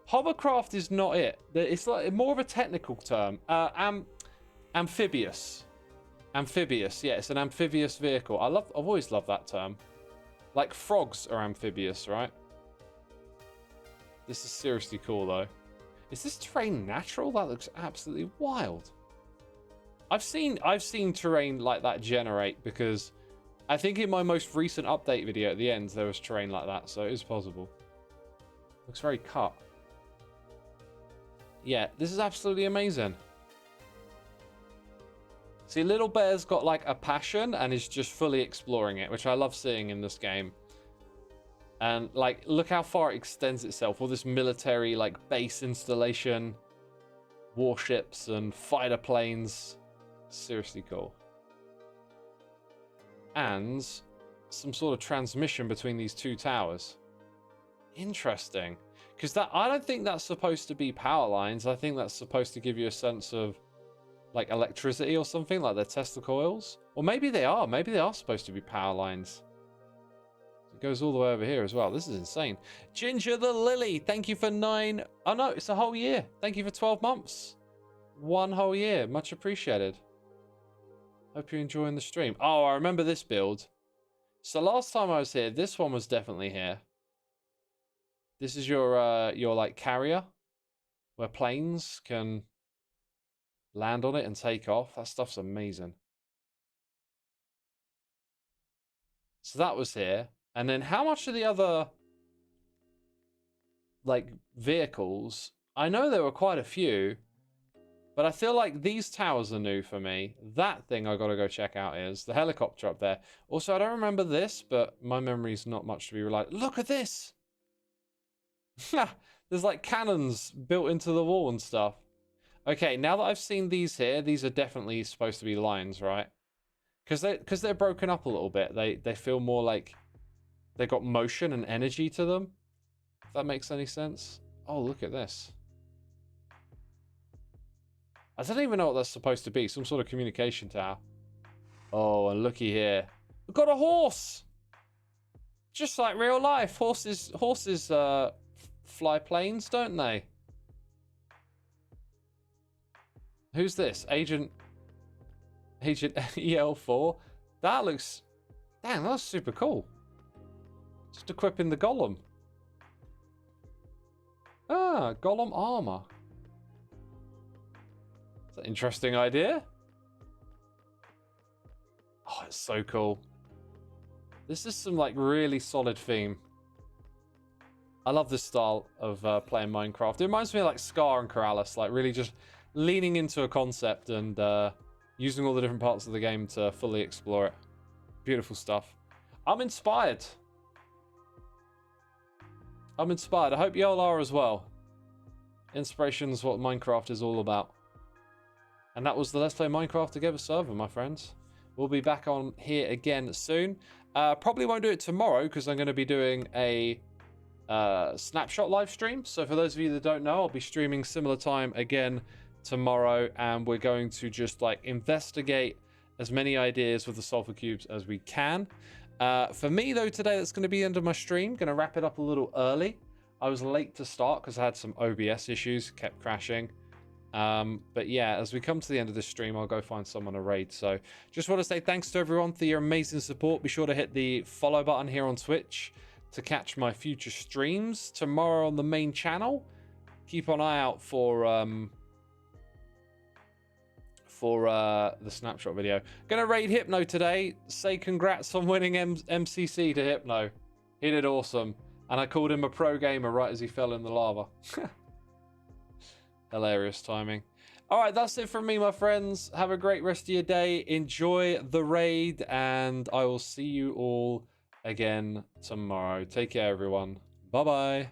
hovercraft is not it. It's like more of a technical term. Amphibious. Amphibious, yeah, it's an amphibious vehicle. I've always loved that term. Like frogs are amphibious, right? This is seriously cool though. Is this terrain natural? That looks absolutely wild. I've seen terrain like that generate, because I think in my most recent update video at the end there was terrain like that, so it is possible. Looks very cut. Yeah, this is absolutely amazing. See, Little Bear's got like a passion and is just fully exploring it, which I love seeing in this game. And like, look how far it extends itself. All this military like base installation, warships and fighter planes. Seriously cool. And some sort of transmission between these two towers. Interesting. Because I don't think that's supposed to be power lines. I think that's supposed to give you a sense of like electricity or something, like their Tesla coils. Or maybe they are. Maybe they are supposed to be power lines. It goes all the way over here as well. This is insane. Ginger the Lily, thank you for 9... Oh no, it's a whole year. Thank you for 12 months. 1 whole year. Much appreciated. Hope you're enjoying the stream. Oh, I remember this build. So last time I was here, this one was definitely here. This is your like carrier, where planes can land on it and take off. That stuff's amazing. So that was here. And then how much of the other like vehicles? I know there were quite a few, but I feel like these towers are new for me. That thing I gotta go check out is the helicopter up there. Also, I don't remember this, but my memory's not much to be relied. Look at this! There's like cannons built into the wall and stuff. Okay, now that I've seen these here, these are definitely supposed to be lines, right? Because they're broken up a little bit. They feel more like they got motion and energy to them. If that makes any sense. Oh, look at this. I don't even know what that's supposed to be. Some sort of communication tower. Oh, and looky here. We've got a horse! Just like real life. Horses fly planes, don't they? Who's this? Agent EL4. That looks... Damn, that's super cool. Just equipping the golem. Ah, golem armor. That's an interesting idea. Oh, it's so cool. This is some like really solid theme. I love this style of playing Minecraft. It reminds me of like Scar and Corrales, like really just leaning into a concept and using all the different parts of the game to fully explore it. Beautiful stuff. I'm inspired. I'm inspired. I hope y'all are as well. Inspiration is what Minecraft is all about. And that was the Let's Play Minecraft Together server, my friends. We'll be back on here again soon. Probably won't do it tomorrow because I'm going to be doing a snapshot live stream. So for those of you that don't know, I'll be streaming similar time again tomorrow, and we're going to just like investigate as many ideas with the sulfur cubes as we can. For me though, today that's going to be the end of my stream. Going to wrap it up a little early. I was late to start because I had some OBS issues, kept crashing. But yeah, as we come to the end of this stream, I'll go find someone to raid. So just want to say thanks to everyone for your amazing support. Be sure to hit the follow button here on Twitch to catch my future streams tomorrow on the main channel. Keep an eye out for the snapshot video. Gonna raid Hypno today. Say congrats on winning MCC to Hypno. He did awesome. And I called him a pro gamer right as he fell in the lava. Hilarious timing. All right, that's it from me, my friends. Have a great rest of your day. Enjoy the raid, and I will see you all again tomorrow. Take care, everyone. Bye bye.